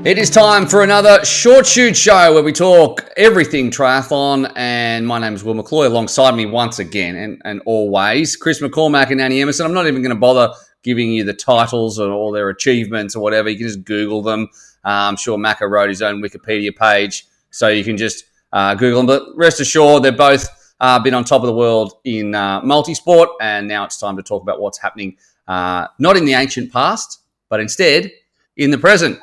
It is time for another short shoot show where we talk everything triathlon, and my name is Will McCloy. Alongside me once again and always, Chris McCormack and Annie Emerson. I'm not even going to bother giving you the titles or all their achievements or whatever. You can just Google them. I'm sure Macca wrote his own Wikipedia page, so you can just Google them. But rest assured, they've both been on top of the world in multisport, and now it's time to talk about what's happening not in the ancient past, but instead in the present.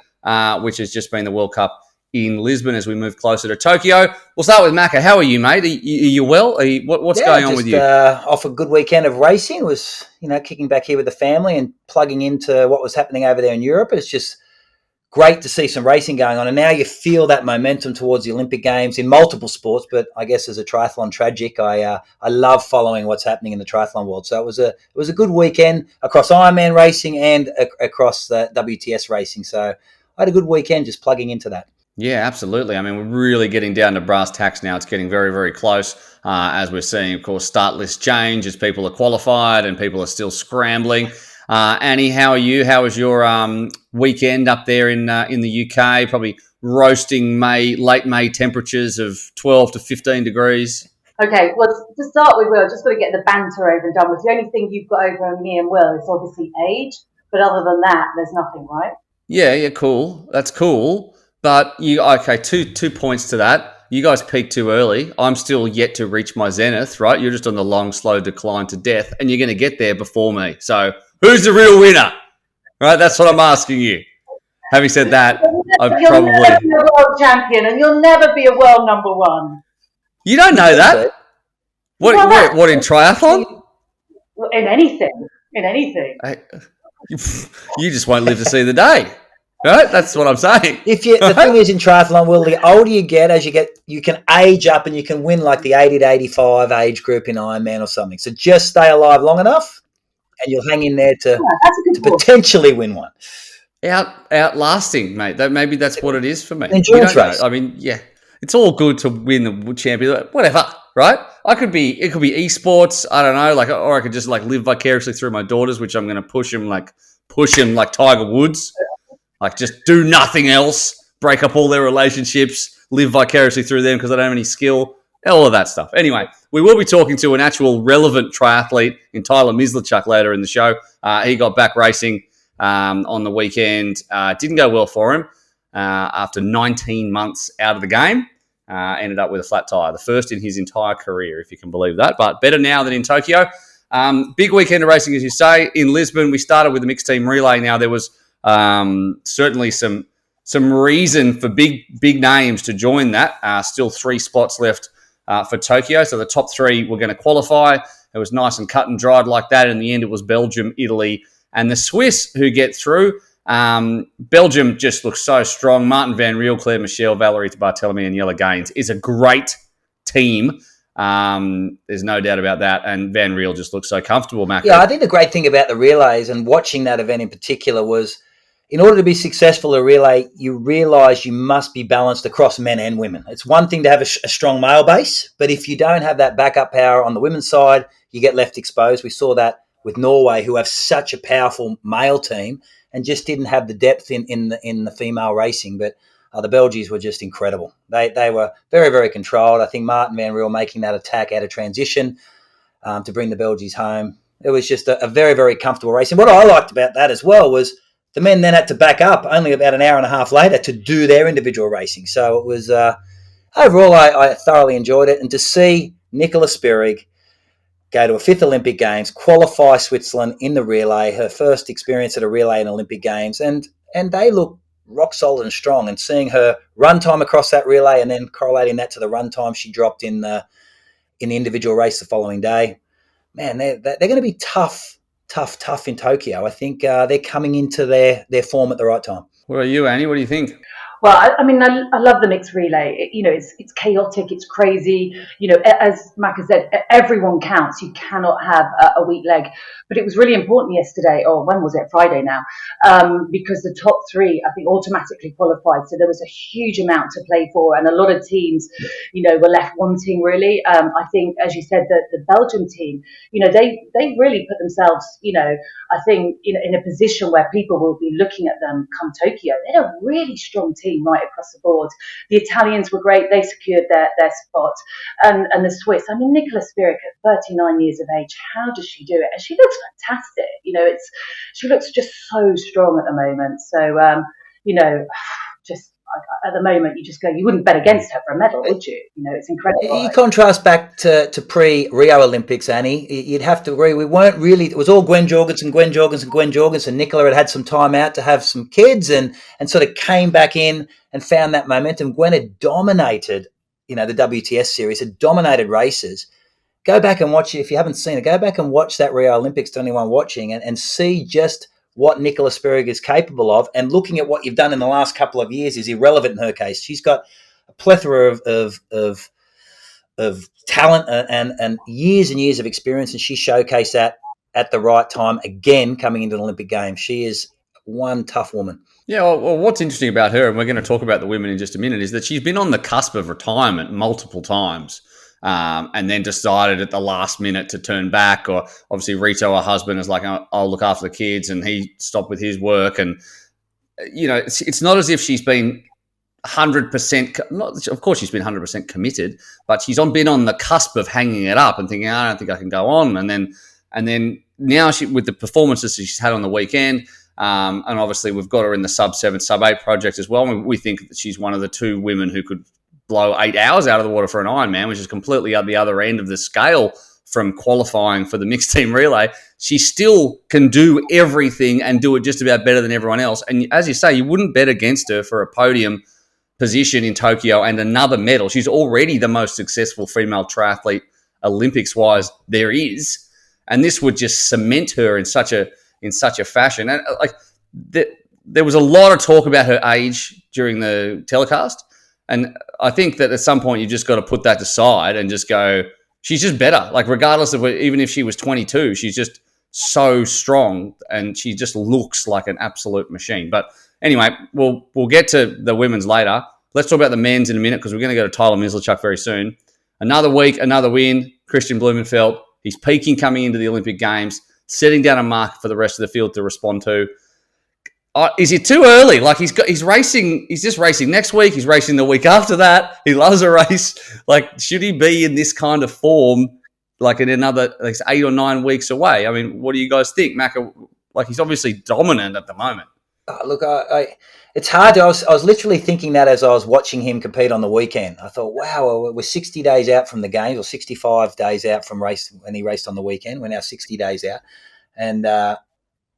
Which has just been the World Cup in Lisbon as we move closer to Tokyo. We'll start with Macca. How are you, mate? Are you well? What's going on with you? Off a good weekend of racing. Was, kicking back here with the family and plugging into what was happening over there in Europe. It's just great to see some racing going on. And now you feel that momentum towards the Olympic Games in multiple sports. But I guess as a triathlon tragic, I love following what's happening in the triathlon world. So it was a good weekend across Ironman racing and across the WTS racing. So I had a good weekend just plugging into that. Yeah, absolutely. I mean, we're really getting down to brass tacks now. It's getting very, very close as we're seeing, of course, start list change as people are qualified and people are still scrambling. Annie, how are you? How was your weekend up there in the UK? Probably roasting late May temperatures of 12 to 15 degrees. Okay, well, to start with, Will, just got to get the banter over and done with. The only thing you've got over me and Will is obviously age, but other than that, there's nothing, right? Yeah, cool. That's cool. But two points to that. You guys peaked too early. I'm still yet to reach my zenith, right? You're just on the long, slow decline to death, and you're going to get there before me. So who's the real winner? Right? That's what I'm asking you. Having said that, you'll never be a world champion, and you'll never be a world number one. You don't know that. What in triathlon? In anything. You just won't live to see the day, right? That's what I'm saying. The thing is in triathlon, Will, the older you get, you can age up and you can win like the 80 to 85 age group in Ironman or something. So just stay alive long enough, and you'll hang in there to potentially win one. Outlasting, mate. Maybe that's what it is for me. Endurance race. I mean, yeah, it's all good to win the champion, whatever, right? It could be esports. I don't know, or I could just live vicariously through my daughters, which I'm going to push him like Tiger Woods, just do nothing else, break up all their relationships, live vicariously through them because I don't have any skill, all of that stuff. Anyway, we will be talking to an actual relevant triathlete in Taylor Mislawchuck later in the show. He got back racing on the weekend. Didn't go well for him after 19 months out of the game. Ended up with a flat tire, the first in his entire career, if you can believe that. But better now than in Tokyo. Big weekend of racing, as you say. In Lisbon, we started with the mixed team relay. Now, there was certainly some reason for big names to join that. Still 3 spots left for Tokyo. So the top 3 were going to qualify. It was nice and cut and dried like that. In the end, it was Belgium, Italy, and the Swiss who get through. Belgium just looks so strong. Martin Van Riel, Claire Michel, Valerie Barthelemy, and Jelle Gaines is a great team. There's no doubt about that. And Van Riel just looks so comfortable, Mac. Yeah, I think the great thing about the relays and watching that event in particular was, in order to be successful at a relay, you realise you must be balanced across men and women. It's one thing to have a strong male base, but if you don't have that backup power on the women's side, you get left exposed. We saw that with Norway, who have such a powerful male team and just didn't have the depth in the female racing. But the Belgians were just incredible. They were very, very controlled. I think Martin Van Riel making that attack out of transition to bring the Belgians home. It was just a very, very comfortable race. And what I liked about that as well was the men then had to back up only about an hour and a half later to do their individual racing. So it was overall, I thoroughly enjoyed it. And to see Nicola Spirig go to a 5th Olympic Games, qualify Switzerland in the relay, her first experience at a relay in Olympic Games, and they look rock solid and strong. And seeing her run time across that relay and then correlating that to the run time she dropped in the individual race the following day, man, they're going to be tough in Tokyo. I think they're coming into their form at the right time. What about you, Annie? What do you think? Well, I mean, I love the mixed relay. It's chaotic, it's crazy. As Macca said, everyone counts. You cannot have a weak leg. But it was really important yesterday, or when was it? Friday now, because the top three, I think, automatically qualified. So there was a huge amount to play for, and a lot of teams, were left wanting. Really, I think, as you said, the Belgium team, they really put themselves, I think, in a position where people will be looking at them come Tokyo. They had a really strong team right across the board. The Italians were great. They secured their spot. And the Swiss, I mean, Nicola Spirig at 39 years of age, how does she do it? And she looks fantastic. She looks just so strong at the moment. So, just at the moment, you just go, you wouldn't bet against her for a medal, would you? It's incredible. You contrast back to pre-Rio Olympics, Annie. You'd have to agree, we weren't really, it was all Gwen Jorgensen. Nicola had some time out to have some kids and sort of came back in and found that momentum. Gwen had dominated, the WTS series, had dominated races. Go back and watch it. If you haven't seen it, go back and watch that Rio Olympics to anyone watching and see just what Nicola Spirig is capable of. And looking at what you've done in the last couple of years is irrelevant in her case. She's got a plethora of talent and years of experience, and she showcased that at the right time again coming into the Olympic Games. She is one tough woman. Yeah, well, what's interesting about her, and we're going to talk about the women in just a minute, is that she's been on the cusp of retirement multiple times. And then decided at the last minute to turn back, or obviously Rito, her husband, is like, I'll look after the kids, and he stopped with his work. And, it's not as if she's been 100%, of course she's been 100% committed, but she's been on the cusp of hanging it up and thinking, I don't think I can go on. And then now with the performances she's had on the weekend, and obviously we've got her in the sub-7, sub-8 project as well. I mean, we think that she's one of the two women who could blow 8 hours out of the water for an Ironman, which is completely at the other end of the scale from qualifying for the mixed team relay. She still can do everything and do it just about better than everyone else. And as you say, you wouldn't bet against her for a podium position in Tokyo and another medal. She's already the most successful female triathlete Olympics-wise there is. And this would just cement her in such a fashion. And there was a lot of talk about her age during the telecast. And I think that at some point you've just got to put that aside and just go, she's just better. Like, regardless of even if she was 22, she's just so strong and she just looks like an absolute machine. But anyway, we'll get to the women's later. Let's talk about the men's in a minute because we're going to go to Taylor Mislawchuck very soon. Another week, another win. Kristian Blumenfeld, he's peaking coming into the Olympic Games, setting down a mark for the rest of the field to respond to. Is it too early? Like, he's racing. He's just racing next week. He's racing the week after that. He loves a race. Like, should he be in this kind of form, like in another 8 or 9 weeks away? I mean, what do you guys think, Macca? Like, he's obviously dominant at the moment. Look, it's hard. I was literally thinking that as I was watching him compete on the weekend. I thought, wow, we're 60 days out from the games, or 65 days out from race when he raced on the weekend. We're now 60 days out, and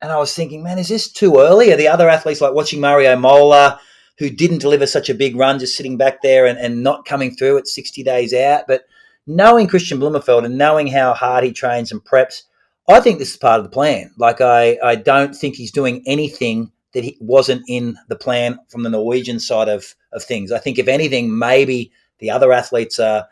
I was thinking, man, is this too early? Are the other athletes, like watching Mario Mola, who didn't deliver such a big run, just sitting back there and not coming through at 60 days out? But knowing Kristian Blumenfeld and knowing how hard he trains and preps, I think this is part of the plan. Like, I don't think he's doing anything that he wasn't in the plan from the Norwegian side of things. I think, if anything, maybe the other athletes are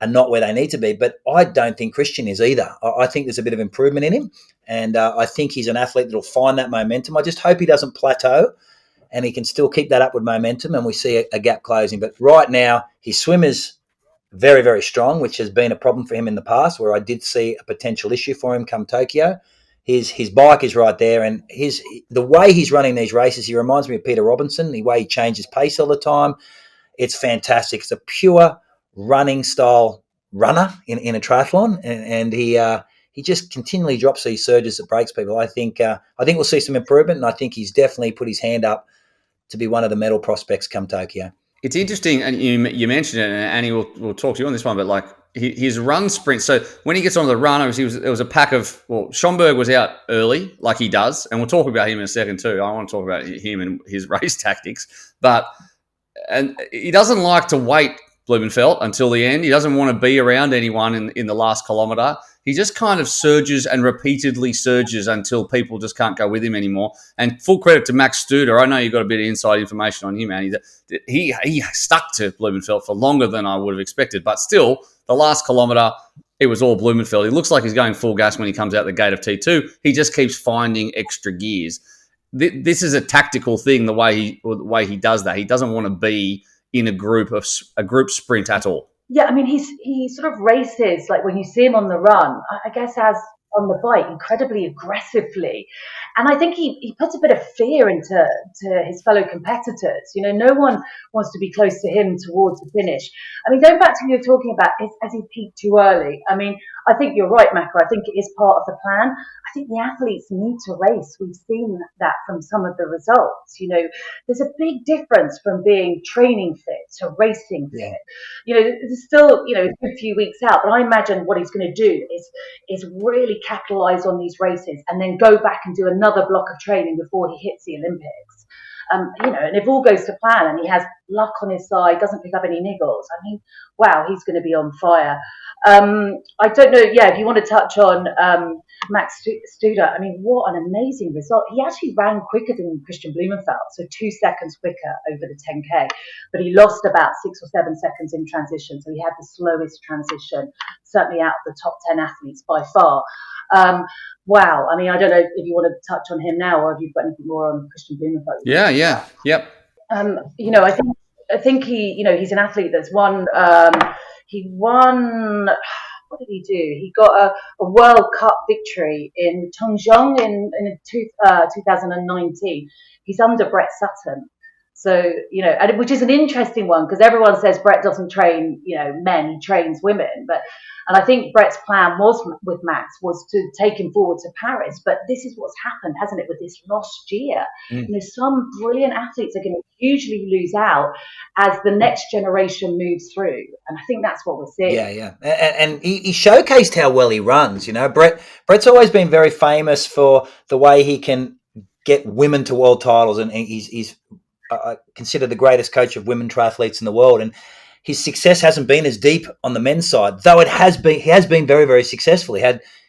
not where they need to be, but I don't think Kristian is either. I think there's a bit of improvement in him, and I think he's an athlete that will find that momentum. I just hope he doesn't plateau and he can still keep that upward momentum and we see a gap closing. But right now, his swim is very, very strong, which has been a problem for him in the past, where I did see a potential issue for him come Tokyo. His bike is right there, and the way he's running these races, he reminds me of Peter Robinson, the way he changes pace all the time. It's fantastic. It's a pure running style runner in a triathlon, and he just continually drops these surges that breaks people. I think we'll see some improvement, and I think he's definitely put his hand up to be one of the medal prospects come Tokyo. It's interesting, and you mentioned it, and Annie will talk to you on this one, but like his run sprint. So when he gets onto the run, it was a pack of, Schomburg was out early, like he does, and we'll talk about him in a second too. I want to talk about him and his race tactics, and he doesn't like to wait, Blumenfeld, until the end. He doesn't want to be around anyone in the last kilometre. he just kind of surges and repeatedly surges until people just can't go with him anymore. And full credit to Max Studer. I know you got a bit of inside information on him, Annie. He stuck to Blumenfeld for longer than I would have expected. But still, the last kilometre, it was all Blumenfeld. He looks like he's going full gas when he comes out the gate of T2. He just keeps finding extra gears. This is a tactical thing, the way he does that. He doesn't want to be in a group sprint at all. Yeah, I mean, he sort of races, like when you see him on the run, I guess as on the bike, incredibly aggressively. And I think he puts a bit of fear into his fellow competitors. You know, no one wants to be close to him towards the finish. I mean, going back to what you were talking about, has he peaked too early? I mean, I think you're right, Macca. I think it is part of the plan. I think the athletes need to race. We've seen that from some of the results. You know, there's a big difference from being training fit to racing fit. Yeah. You know, there's still, you know, a good few weeks out, but I imagine what he's going to do is really capitalize on these races and then go back and do another block of training before he hits the Olympics. You know, and if all goes to plan and he has luck on his side, doesn't pick up any niggles, I mean, wow, he's going to be on fire. I don't know, if you want to touch on Max Studer, I mean, what an amazing result. He actually ran quicker than Kristian Blumenfeld, so 2 seconds quicker over the 10K, but he lost about 6 or 7 seconds in transition, so he had the slowest transition, certainly out of the top 10 athletes by far. Wow, I mean, I don't know if you want to touch on him now or if you've got anything more on Kristian Blumenfeld. Yep. You know, I think he, you know, he's an athlete that's won. He won. What did he do? He got a World Cup victory in Tongjiang in 2019. He's under Brett Sutton. So, you know, and which is an interesting one because everyone says Brett doesn't train, you know, men, he trains women. And I think Brett's plan was with Max was to take him forward to Paris. But this is what's happened, hasn't it, with this lost year? You know, some brilliant athletes are going to hugely lose out as the next generation moves through. And I think that's what we're seeing. Yeah. And he showcased how well he runs. You know, Brett's always been very famous for the way he can get women to world titles. And he's considered the greatest coach of women triathletes in the world. And his success hasn't been as deep on the men's side, though it has been. He has been very, very successful.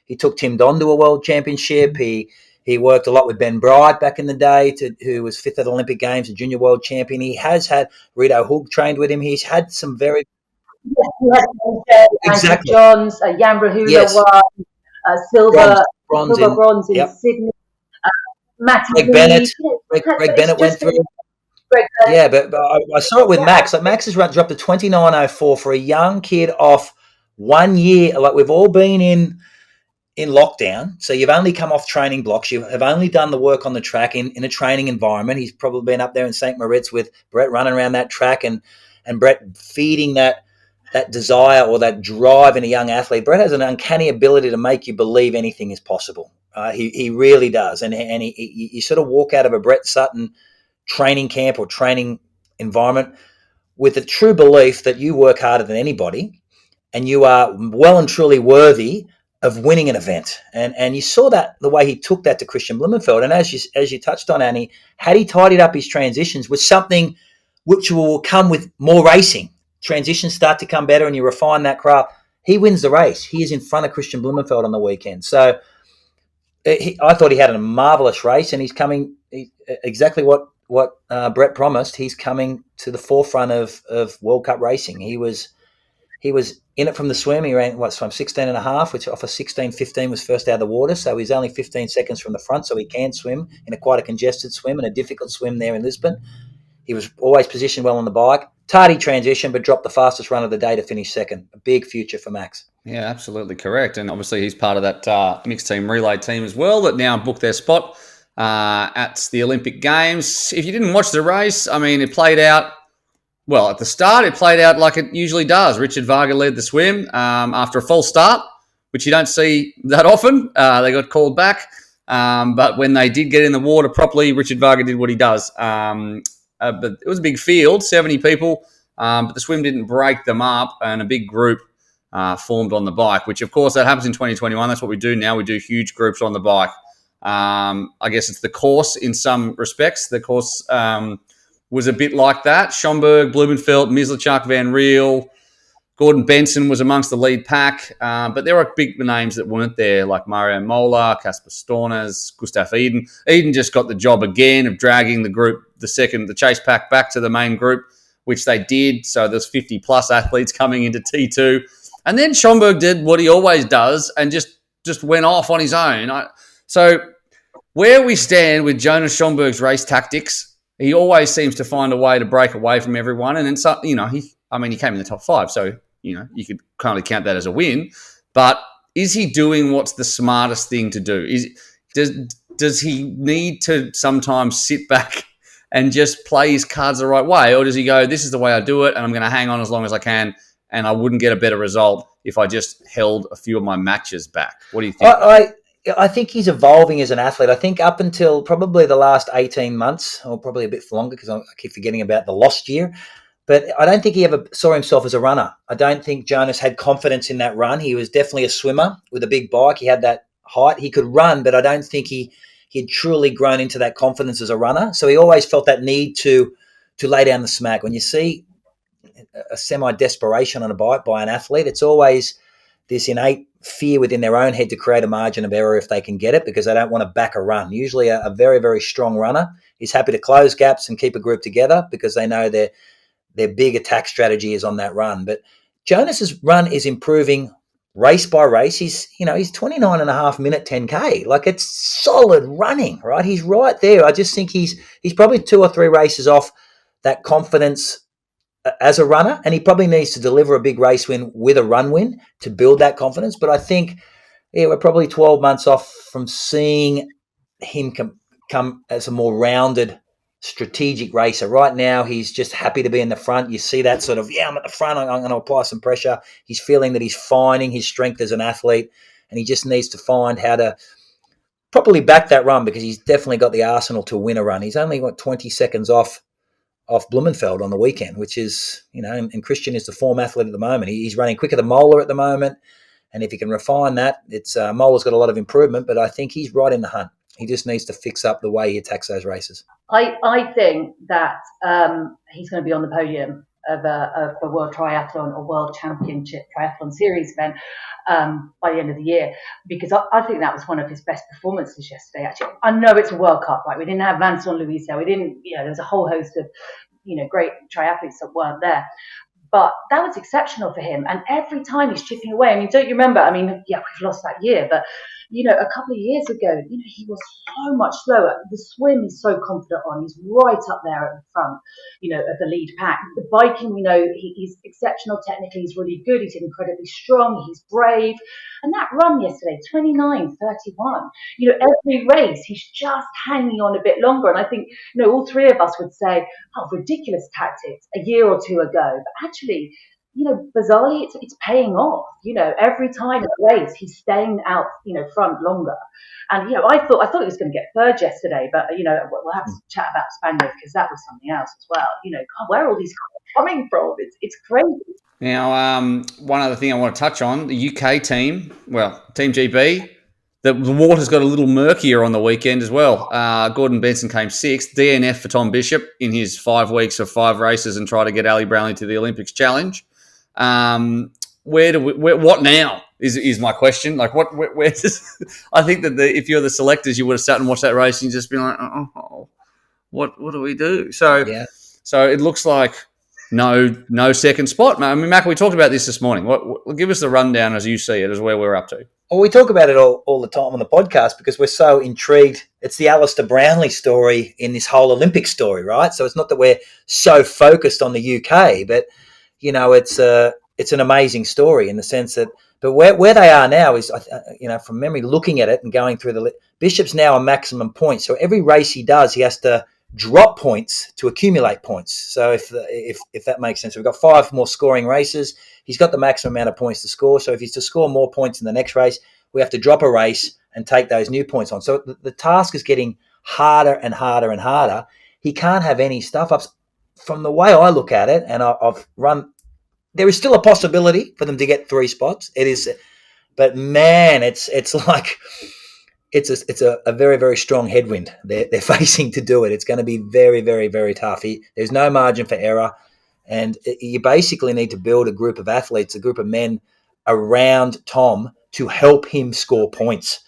He took Tim Don to a world championship. He worked a lot with Ben Bright back in the day, who was 5th at the Olympic Games and junior world champion. He has had Rito Hug trained with him. He's had some very Exactly. Johns, Jan Rahula won silver, bronze in Sydney. Greg Bennett. Greg Bennett went through. Yeah, but I saw it with Max. Like Max has dropped to 29.04 for a young kid off 1 year. Like we've all been in lockdown, so you've only come off training blocks. You have only done the work on the track in a training environment. He's probably been up there in St. Moritz with Brett running around that track and Brett feeding that desire or that drive in a young athlete. Brett has an uncanny ability to make you believe anything is possible. He really does, and you sort of walk out of a Brett Sutton training camp or training environment with a true belief that you work harder than anybody and you are well and truly worthy of winning an event. And you saw that the way he took that to Kristian Blumenfeld. And as you touched on, Annie, had he tidied up his transitions with something which will come with more racing, transitions start to come better and you refine that craft, he wins the race. He is in front of Kristian Blumenfeld on the weekend. So I thought he had a marvellous race and he's coming exactly what Brett promised. He's coming to the forefront of World Cup racing. He was in it from the swim. He ran swam 16.5, which off a 16.15 was first out of the water. So he's only 15 seconds from the front, so he can swim in quite a congested swim and a difficult swim there in Lisbon. He was always positioned well on the bike. Tardy transition, but dropped the fastest run of the day to finish second. A big future for Max. Yeah, absolutely correct. And obviously he's part of that mixed team relay team as well that now booked their spot at the Olympic Games. If you didn't watch the race, I mean, it played out, well, at the start, it played out like it usually does. Richard Varga led the swim after a false start, which you don't see that often. They got called back. But when they did get in the water properly, Richard Varga did what he does. But it was a big field, 70 people, but the swim didn't break them up, and a big group formed on the bike, which, of course, that happens in 2021. That's what we do now. We do huge groups on the bike. I guess it's the course in some respects. The course was a bit like that. Schomburg, Blumenfeld, Mislawchuck, Van Riel, Gordon Benson was amongst the lead pack, but there were big names that weren't there, like Mario Mola, Casper Stornes, Gustav Eden. Eden just got the job again of dragging the chase pack back to the main group, which they did. So there's 50-plus athletes coming into T2. And then Schomburg did what he always does and just went off on his own. So where we stand with Jonas Schomburg's race tactics, he always seems to find a way to break away from everyone. And then, he came in the top 5, so you could kind of count that as a win. But is he doing what's the smartest thing to do? Does he need to sometimes sit back and just play his cards the right way? Or does he go, this is the way I do it, and I'm going to hang on as long as I can, and I wouldn't get a better result if I just held a few of my matches back? What do you think? I think he's evolving as an athlete. I think up until probably the last 18 months, or probably a bit longer, because I keep forgetting about the lost year, but I don't think he ever saw himself as a runner. I don't think Jonas had confidence in that run. He was definitely a swimmer with a big bike. He had that height. He could run, but I don't think he had truly grown into that confidence as a runner. So he always felt that need to lay down the smack. When you see a semi-desperation on a bike by an athlete, it's always this innate fear within their own head to create a margin of error if they can get it, because they don't want to back a run. Usually a very, very strong runner is happy to close gaps and keep a group together because they know their big attack strategy is on that run. But Jonas's run is improving race by race. He's 29 and a half minute 10K. Like, it's solid running, right? He's right there. I just think he's probably 2 or 3 races off that confidence as a runner, and he probably needs to deliver a big race win with a run win to build that confidence. But I think we're probably 12 months off from seeing him come as a more rounded strategic racer. Right now, he's just happy to be in the front. You see that sort of, I'm at the front, I'm going to apply some pressure. He's feeling that he's finding his strength as an athlete, and he just needs to find how to properly back that run, because he's definitely got the arsenal to win a run. He's only 20 seconds off Blumenfeld on the weekend, which is, and Kristian is the form athlete at the moment. He's running quicker than Mola at the moment, and if he can refine that, Mola's got a lot of improvement, but I think he's right in the hunt. He just needs to fix up the way he attacks those races. I think that he's going to be on the podium of a World Triathlon or World Championship Triathlon Series event by the end of the year, because I think that was one of his best performances yesterday. Actually, I know it's a World Cup, right? We didn't have Vincent Louis there. We didn't, there was a whole host of, great triathletes that weren't there. But that was exceptional for him. And every time he's chipping away. I mean, don't you remember? We've lost that year, but a couple of years ago, he was so much slower. The swim he's so confident on. He's right up there at the front, of the lead pack. The biking, he's exceptional technically. He's really good. He's incredibly strong. He's brave. And that run yesterday, 29:31. Every race, he's just hanging on a bit longer. And I think, all three of us would say, ridiculous tactics a year or two ago. But actually, bizarrely, it's paying off. Every time in the race, he's staying out, front longer. And, I thought he was going to get third yesterday, but, we'll have to chat about Spaniard, because that was something else as well. God, where are all these coming from? It's crazy. Now, one other thing I want to touch on, the UK team, Team GB, the water's got a little murkier on the weekend as well. Gordon Benson came 6th, DNF for Tom Bishop in his 5 weeks of 5 races and try to get Ali Brownlee to the Olympics challenge. What now is my question. Like, where does, I think that if you're the selectors, you would have sat and watched that race and just been like, what do we do? So it looks like no second spot. Macca, we talked about this morning. Give us the rundown as you see it, as where we're up to. Well, we talk about it all the time on the podcast because we're so intrigued. It's the Alistair Brownlee story in this whole Olympic story, right? So it's not that we're so focused on the UK, but it's an amazing story in the sense that, but where they are now is, from memory, looking at it and going through Bishop's now a maximum point. So every race he does, he has to drop points to accumulate points. So if that makes sense, we've got 5 more scoring races. He's got the maximum amount of points to score. So if he's to score more points in the next race, we have to drop a race and take those new points on. So the task is getting harder and harder and harder. He can't have any stuff-ups. From the way I look at it, and I've run, there is still a possibility for them to get 3 spots. It is, but man, it's like it's a very, very strong headwind they're facing to do it. It's going to be very, very, very tough. There's no margin for error. And you basically need to build a group of athletes, a group of men around Tom to help him score points,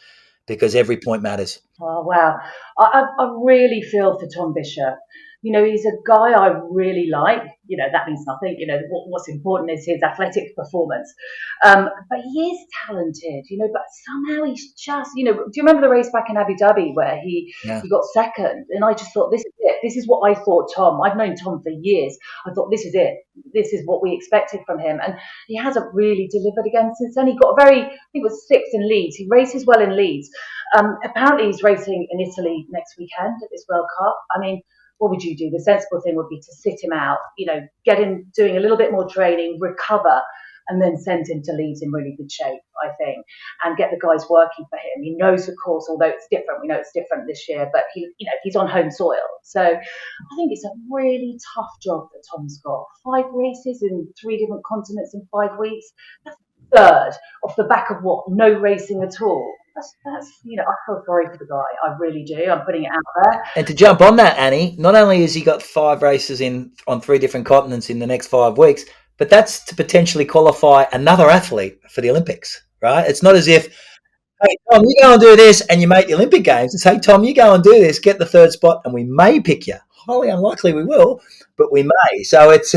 because every point matters. Oh, wow. I really feel for Tom Bishop. He's a guy I really like. That means nothing. What's important is his athletic performance. But he is talented, but somehow he's just, do you remember the race back in Abu Dhabi where he got second? And I just thought, this is it. This is what I thought Tom. I've known Tom for years. I thought, this is it. This is what we expected from him. And he hasn't really delivered again since then. He got I think it was sixth in Leeds. He races well in Leeds. Apparently he's racing in Italy next weekend at this World Cup. I mean, what would you do? The sensible thing would be to sit him out, get him doing a little bit more training, recover, and then send him to Leeds in really good shape, I think, and get the guys working for him. He knows the course, although it's different. We know it's different this year, but he's on home soil. So I think it's a really tough job that Tom's got. 5 races in 3 different continents in 5 weeks. That's a third off the back of what? No racing at all. That's I feel sorry for the guy. I really do. I'm putting it out there. And to jump on that, Annie, not only has he got 5 races on 3 different continents in the next 5 weeks, but that's to potentially qualify another athlete for the Olympics, right? It's not as if, hey, Tom, you go and do this and you make the Olympic Games. It's, hey, Tom, you go and do this, get the 3rd spot, and we may pick you. Highly unlikely we will, but we may. So it's,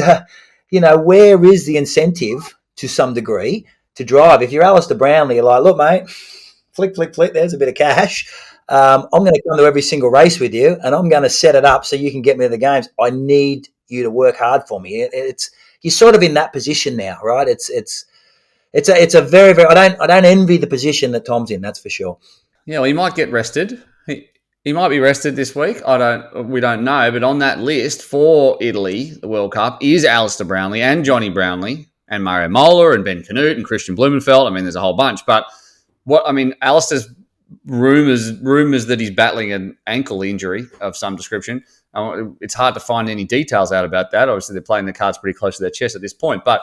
where is the incentive to some degree to drive? If you're Alistair Brownlee, you're like, look, mate, flick, there's a bit of cash. I'm going to come to every single race with you, and I'm going to set it up so you can get me to the games. I need you to work hard for me. You're sort of in that position now, right? It's a very, very. I don't envy the position that Tom's in. That's for sure. Yeah, well, he might get rested. He might be rested this week. We don't know. But on that list for Italy, the World Cup, is Alistair Brownlee and Johnny Brownlee and Mario Mola and Ben Canute and Kristian Blumenfeld. I mean, there's a whole bunch, but. Alistair's rumours that he's battling an ankle injury of some description. It's hard to find any details out about that. Obviously, they're playing the cards pretty close to their chest at this point. But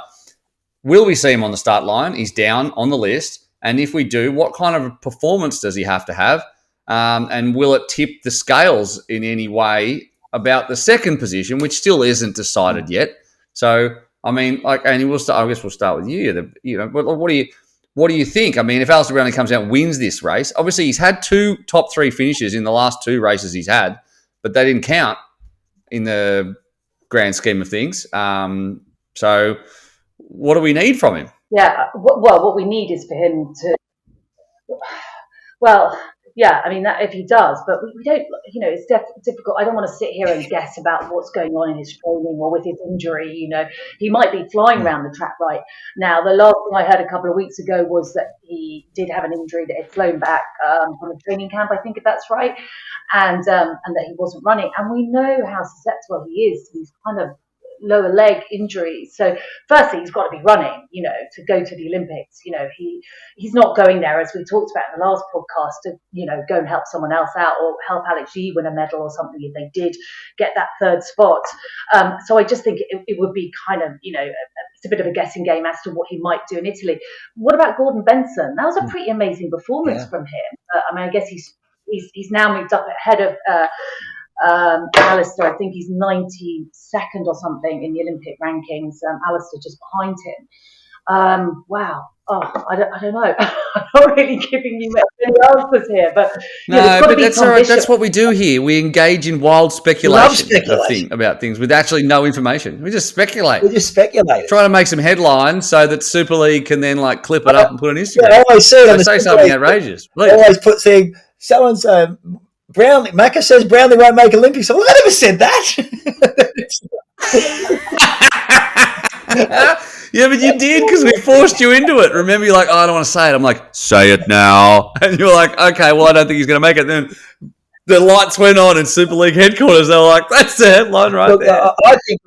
will we see him on the start line? He's down on the list. And if we do, what kind of performance does he have to have? And will it tip the scales in any way about the second position, which still isn't decided yet? So, Annie, I guess we'll start with you. What do you think? I mean, if Alistair Brownlee comes out and wins this race, obviously he's had 2 top 3 finishes in the last 2 races he's had, but they didn't count in the grand scheme of things. So what do we need from him? Yeah, well, what we need is for him to, yeah, I mean, that if he does, but we don't, it's difficult. I don't want to sit here and guess about what's going on in his training or with his injury. He might be flying around the track right now. The last thing I heard a couple of weeks ago was that he did have an injury that had flown back from a training camp, I think, if that's right, and that he wasn't running. And we know how susceptible he is to these kind of lower leg injuries. So firstly, he's got to be running, to go to the Olympics. He's not going there, as we talked about in the last podcast, to, go and help someone else out or help Alex G win a medal or something if they did get that 3rd spot. So I just think it would be kind of, it's a bit of a guessing game as to what he might do in Italy. What about Gordon Benson? That was a pretty amazing performance from him. I guess he's now moved up ahead of Alistair. I think he's 92nd or something in the Olympic rankings. Alistair just behind him. Wow. Oh, I don't know. I'm not really giving you any answers here, but no, but that's all right. That's what we do here. We engage in wild speculation about things with actually no information. We just speculate. Try to make some headlines so that Super League can then clip it up and put on Instagram. I always say something outrageous. Please. I always put saying so-and-so. Brownlee, Macca says Brownlee won't make Olympics. Well, I never said that. Yeah, but you did because we forced you into it. Remember, you're like, I don't want to say it. I'm like, say it now. And you're like, okay, well, I don't think he's going to make it. Then the lights went on in Super League headquarters. They were like, that's the headline there. I think,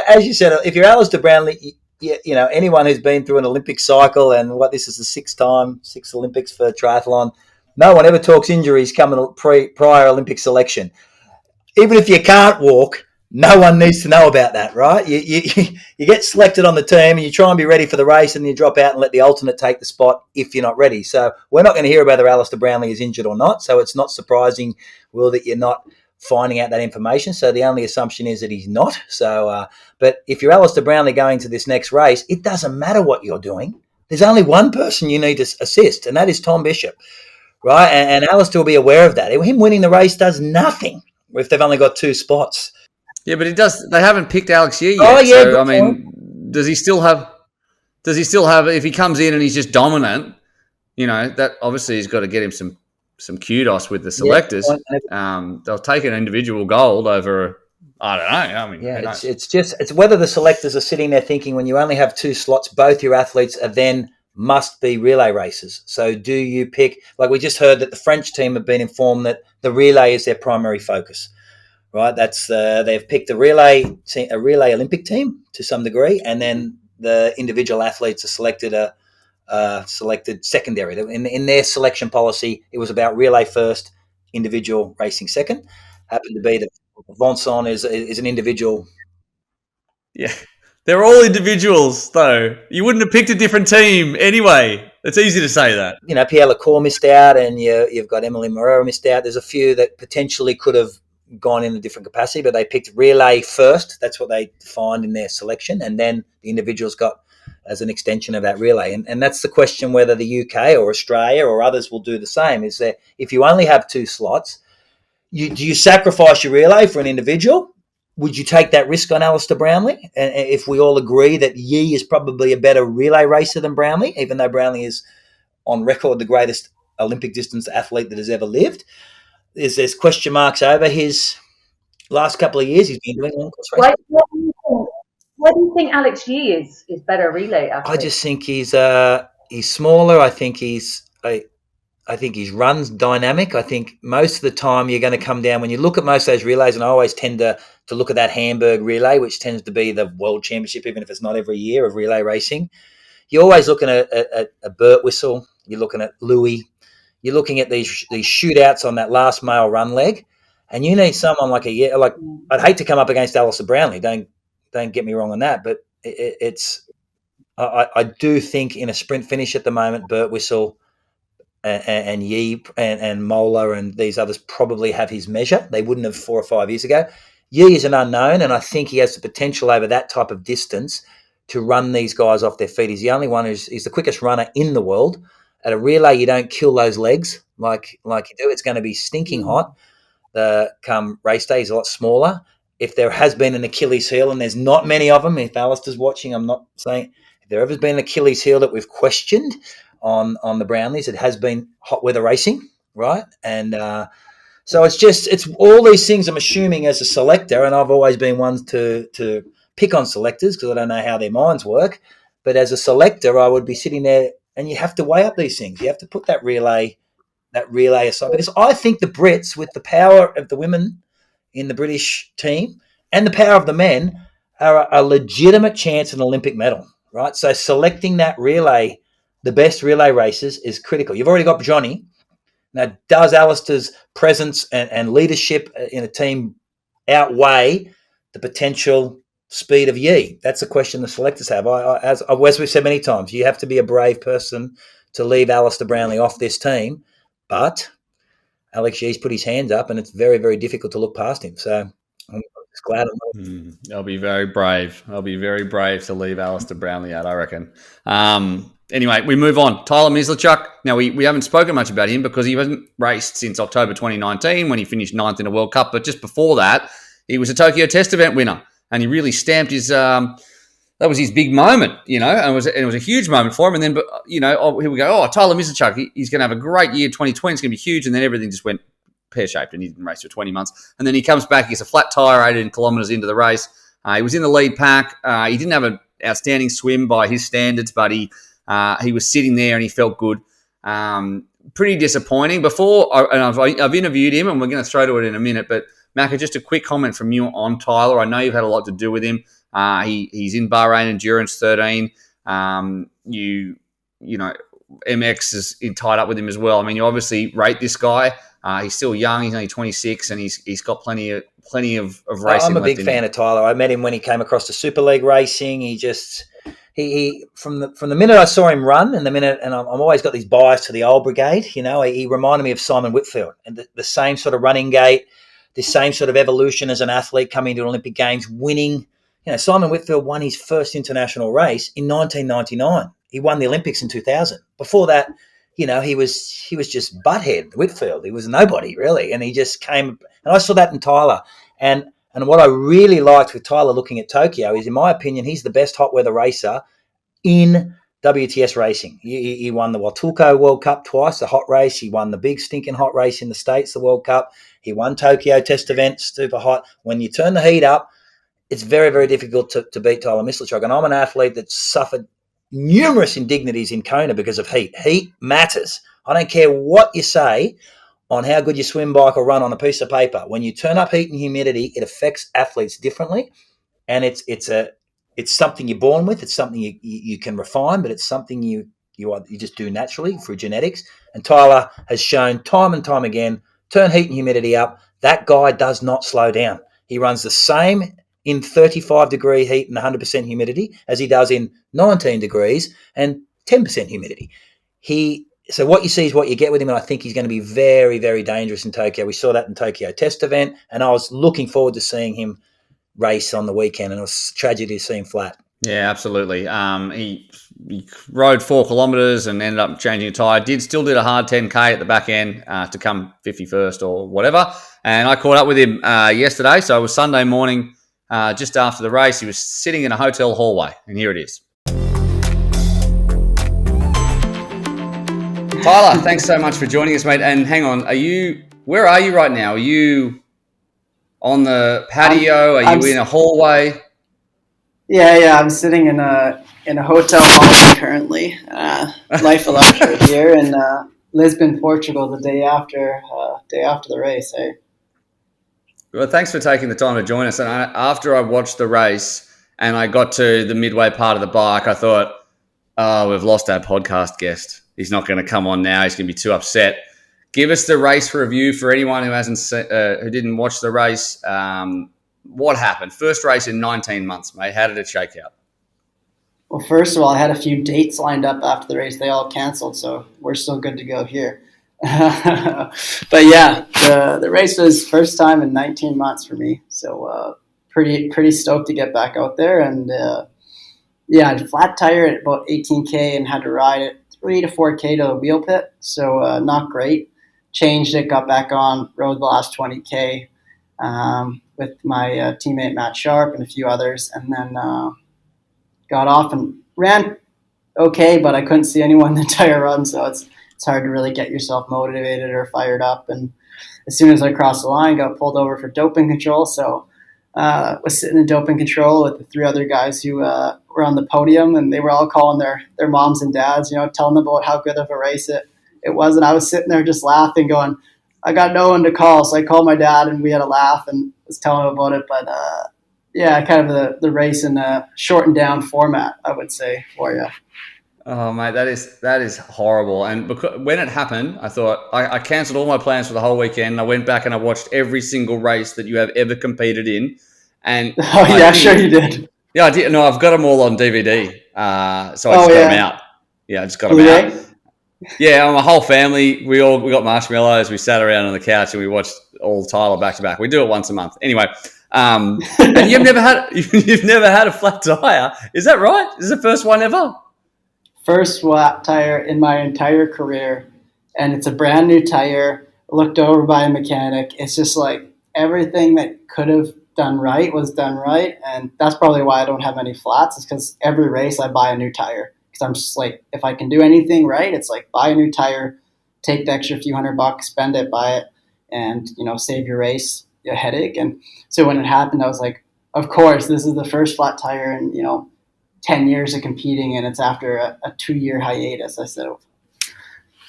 as you said, if you're Alistair Brownlee, anyone who's been through an Olympic cycle and this is the 6th Olympics for triathlon, no one ever talks injuries coming prior Olympic selection. Even if you can't walk, no one needs to know about that, right? You get selected on the team and you try and be ready for the race and then you drop out and let the alternate take the spot if you're not ready. So we're not going to hear whether Alistair Brownlee is injured or not. So it's not surprising, Will, that you're not finding out that information. So the only assumption is that he's not. So, but if you're Alistair Brownlee going to this next race, it doesn't matter what you're doing. There's only one person you need to assist, and that is Tom Bishop, right? And Alistair will be aware of that. Him winning the race does nothing if they've only got 2 spots. Yeah, but it does. They haven't picked Alex Yee yet. Oh, yeah, so, I mean, does he still have? If he comes in and he's just dominant, that obviously he's got to get him some kudos with the selectors. They'll take an individual gold over. I don't know. I mean, it's whether the selectors are sitting there thinking when you only have 2 slots, both your athletes are then must be relay races. So do you pick, like we just heard that the French team have been informed that the relay is their primary focus, right? That's they've picked a relay Olympic team to some degree, and then the individual athletes are selected secondary. In their selection policy, it was about relay first, individual racing second. Happened to be that Benson is an individual. Yeah. They're all individuals, though. You wouldn't have picked a different team anyway. It's easy to say that. Pierre Lecour missed out, and you've got Emily Moreira missed out. There's a few that potentially could have gone in a different capacity, but they picked relay first. That's what they defined in their selection, and then the individuals got as an extension of that relay. And that's the question whether the UK or Australia or others will do the same, is that if you only have 2 slots, do you sacrifice your relay for an individual? Would you take that risk on Alistair Brownlee? And if we all agree that Yee is probably a better relay racer than Brownlee, even though Brownlee is on record the greatest Olympic distance athlete that has ever lived, there's question marks over his last couple of years. He's been doing long course racing. Why do you think Alex Yee is better relay athlete? I just think he's smaller. I think his run's dynamic. I think most of the time you're going to come down, when you look at most of those relays, and I always tend to look at that Hamburg relay, which tends to be the world championship, even if it's not every year, of relay racing. You're always looking at a Burt Whistle. You're looking at Louis. You're looking at these shootouts on that last mile run leg, and you need someone like I'd hate to come up against Alistair Brownlee. Don't get me wrong on that, but I do think in a sprint finish at the moment, Burt Whistle and Yee and Mola and these others probably have his measure. They wouldn't have 4 or 5 years ago. Yee is an unknown, and I think he has the potential over that type of distance to run these guys off their feet. He's the only one he's the quickest runner in the world. At a relay, you don't kill those legs like you do. It's going to be stinking hot. Come race day, he's a lot smaller. If there has been an Achilles heel, and there's not many of them, if Alistair's watching, I'm not saying, if there ever been an Achilles heel that we've questioned on the Brownlees, it has been hot weather racing, right? And so it's all these things I'm assuming as a selector, and I've always been one to pick on selectors because I don't know how their minds work. But as a selector, I would be sitting there, and you have to weigh up these things. You have to put that relay aside, because I think the Brits, with the power of the women in the British team and the power of the men, are a legitimate chance at an Olympic medal, right? So selecting that relay, the best relay racers, is critical. You've already got Johnny. Now, does Alistair's presence and leadership in a team outweigh the potential speed of Yee? That's a question the selectors have. As we've said many times, you have to be a brave person to leave Alistair Brownlee off this team, but Alex Yee's put his hands up, and it's very, very difficult to look past him. So I'm just glad. I'll be very brave. I'll be very brave to leave Alistair Brownlee out, I reckon. Anyway, we move on. Taylor Mislawchuck. Now, we haven't spoken much about him because he hasn't raced since October 2019 when he finished 9th in a World Cup. But just before that, he was a Tokyo Test event winner, and he really stamped his that was his big moment, and it was a huge moment for him. And then, here we go. Oh, Taylor Mislawchuck, he's going to have a great year. 2020 is going to be huge. And then everything just went pear-shaped, and he didn't race for 20 months. And then he comes back. He gets a flat tire 18 kilometres into the race. He was in the lead pack. He didn't have an outstanding swim by his standards, but he was sitting there and he felt good. Pretty disappointing. I've interviewed him, and we're going to throw to it in a minute. But Macca, just a quick comment from you on Tyler. I know you've had a lot to do with him. He's in Bahrain Endurance 13. MX is tied up with him as well. I mean, you obviously rate this guy. He's still young. He's only 26, and he's got plenty of racing. I'm a big fan of Tyler. I met him when he came across to Super League racing. He from the minute I saw him run, and I'm always got these bias to the old brigade. He reminded me of Simon Whitfield, and the same sort of running gait, this same sort of evolution as an athlete, coming to Olympic Games, winning. Simon Whitfield won his first international race in 1999. He won the Olympics in 2000. Before that, he was just butthead Whitfield. He was nobody really, and he just came. And I saw that in Tyler. And what I really liked with Tyler looking at Tokyo is, in my opinion, he's the best hot weather racer in WTS racing. He won the Huatulco World Cup twice, the hot race. He won the big stinking hot race in the States, the World Cup. He won Tokyo test events, super hot. When you turn the heat up, it's very, very difficult to beat Taylor Mislawchuck. And I'm an athlete that suffered numerous indignities in Kona because of heat. Heat matters. I don't care what you say on how good you swim, bike, or run on a piece of paper. When you turn up heat and humidity, it affects athletes differently. And it's something you're born with. It's something you can refine, but it's something you just do naturally through genetics. And Tyler has shown time and time again, turn heat and humidity up. That guy does not slow down. He runs the same in 35-degree heat and 100% humidity as he does in 19 degrees and 10% humidity. So what you see is what you get with him, and I think he's going to be very, very dangerous in Tokyo. We saw that in Tokyo test event, and I was looking forward to seeing him race on the weekend, and it was a tragedy to see him flat. Yeah, absolutely. He rode 4 kilometres and ended up changing a tyre. Still did a hard 10K at the back end to come 51st or whatever. And I caught up with him yesterday. So it was Sunday morning, just after the race. He was sitting in a hotel hallway, and here it is. Tyler, thanks so much for joining us, mate. And hang on, where are you right now? Are you on the patio? Are you in a hallway? Yeah. I'm sitting in a hotel hall currently. Life of luxury here in Lisbon, Portugal, the day after the race. Eh? Well, thanks for taking the time to join us. And after I watched the race and I got to the midway part of the bike, I thought, oh, we've lost our podcast guest. He's not going to come on now. He's going to be too upset. Give us the race review for anyone who who didn't watch the race. What happened? First race in 19 months, mate. How did it shake out? Well, first of all, I had a few dates lined up after the race. They all canceled, so we're still good to go here. But yeah, the race was first time in 19 months for me. So pretty stoked to get back out there. And I had a flat tire at about 18K and had to ride it 3 to 4K to a wheel pit. So not great. Changed it, got back on, rode the last 20K with my teammate Matt Sharp and a few others, and then got off and ran okay, but I couldn't see anyone the entire run, so it's hard to really get yourself motivated or fired up. And as soon as I crossed the line, got pulled over for doping control, so was sitting in doping control with the 3 other guys who were on the podium, and they were all calling their moms and dads, telling them about how good of a race it was. And I was sitting there just laughing, going, I got no one to call. So I called my dad and we had a laugh and was telling him about it. But kind of the race in a shortened down format, I would say, for you. Oh, mate, that is horrible. And because when it happened, I thought I cancelled all my plans for the whole weekend. I went back and I watched every single race that you have ever competed in. And sure you did. Yeah, I did. No, I've got them all on DVD. So I just got them out. Yeah, I just got them out. Yeah, my whole family, we got marshmallows. We sat around on the couch and we watched all Tyler back to back. We do it once a month. Anyway, and you've never had a flat tire. Is that right? Is it the first one ever? First flat tire in my entire career, and it's a brand new tire, looked over by a mechanic. It's just like everything that could have done right was done right, and that's probably why I don't have any flats, is because every race I buy a new tire. Because I'm just like, if I can do anything right, it's like buy a new tire, take the extra few $100, spend it, buy it, and save your race a headache. And so when it happened, I was like, of course, this is the first flat tire in 10 years of competing, and it's after a 2-year hiatus. I said,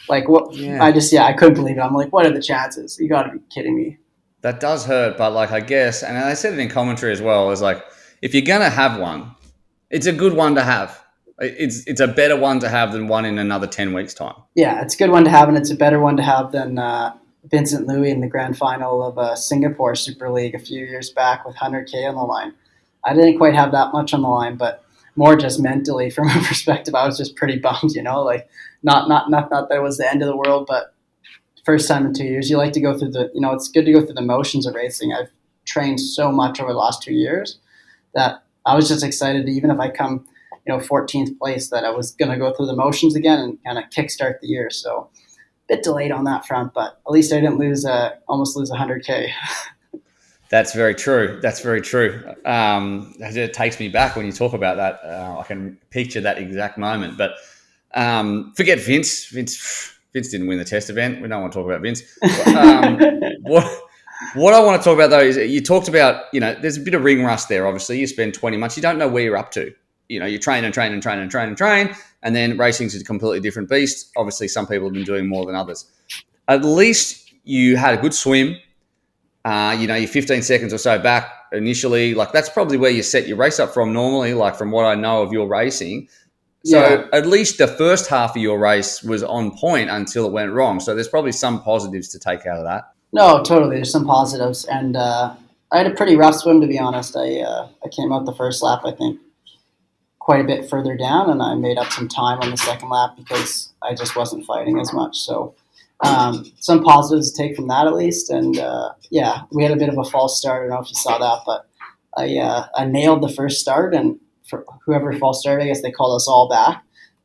like, what? Yeah. I couldn't believe it. I'm like, what are the chances? You got to be kidding me. That does hurt, but I guess, and I said it in commentary as well, is like, if you're gonna have one, it's a good one to have. It's a better one to have than one in another 10 weeks' time. Yeah, it's a good one to have, and it's a better one to have than Vincent Louis in the grand final of Singapore Super League a few years back with 100K on the line. I didn't quite have that much on the line, but more just mentally from a perspective, I was just pretty bummed, not that it was the end of the world, but first time in 2 years, you like to go through it's good to go through the motions of racing. I've trained so much over the last 2 years that I was just excited to, even if I come, 14th place, that I was going to go through the motions again and kind of kickstart the year. So a bit delayed on that front, but at least I didn't almost lose 100K. That's very true. That's very true. It takes me back when you talk about that. I can picture that exact moment. But forget Vince. Vince didn't win the test event. We don't want to talk about Vince. What I want to talk about, though, is you talked about, there's a bit of ring rust there, obviously. You spend 20 months. You don't know where you're up to. You train and train and train and train and train, and then racing's a completely different beast. Obviously, some people have been doing more than others. At least you had a good swim. You're 15 seconds or so back initially. Like, that's probably where you set your race up from normally, like from what I know of your racing. So At least the first half of your race was on point until it went wrong. So there's probably some positives to take out of that. No, totally. There's some positives. And I had a pretty rough swim, to be honest. I came out the first lap, I think, quite a bit further down, and I made up some time on the second lap because I just wasn't fighting as much. So some positives to take from that, at least. And we had a bit of a false start. I don't know if you saw that, but I nailed the first start, and for whoever false started, I guess they called us all back.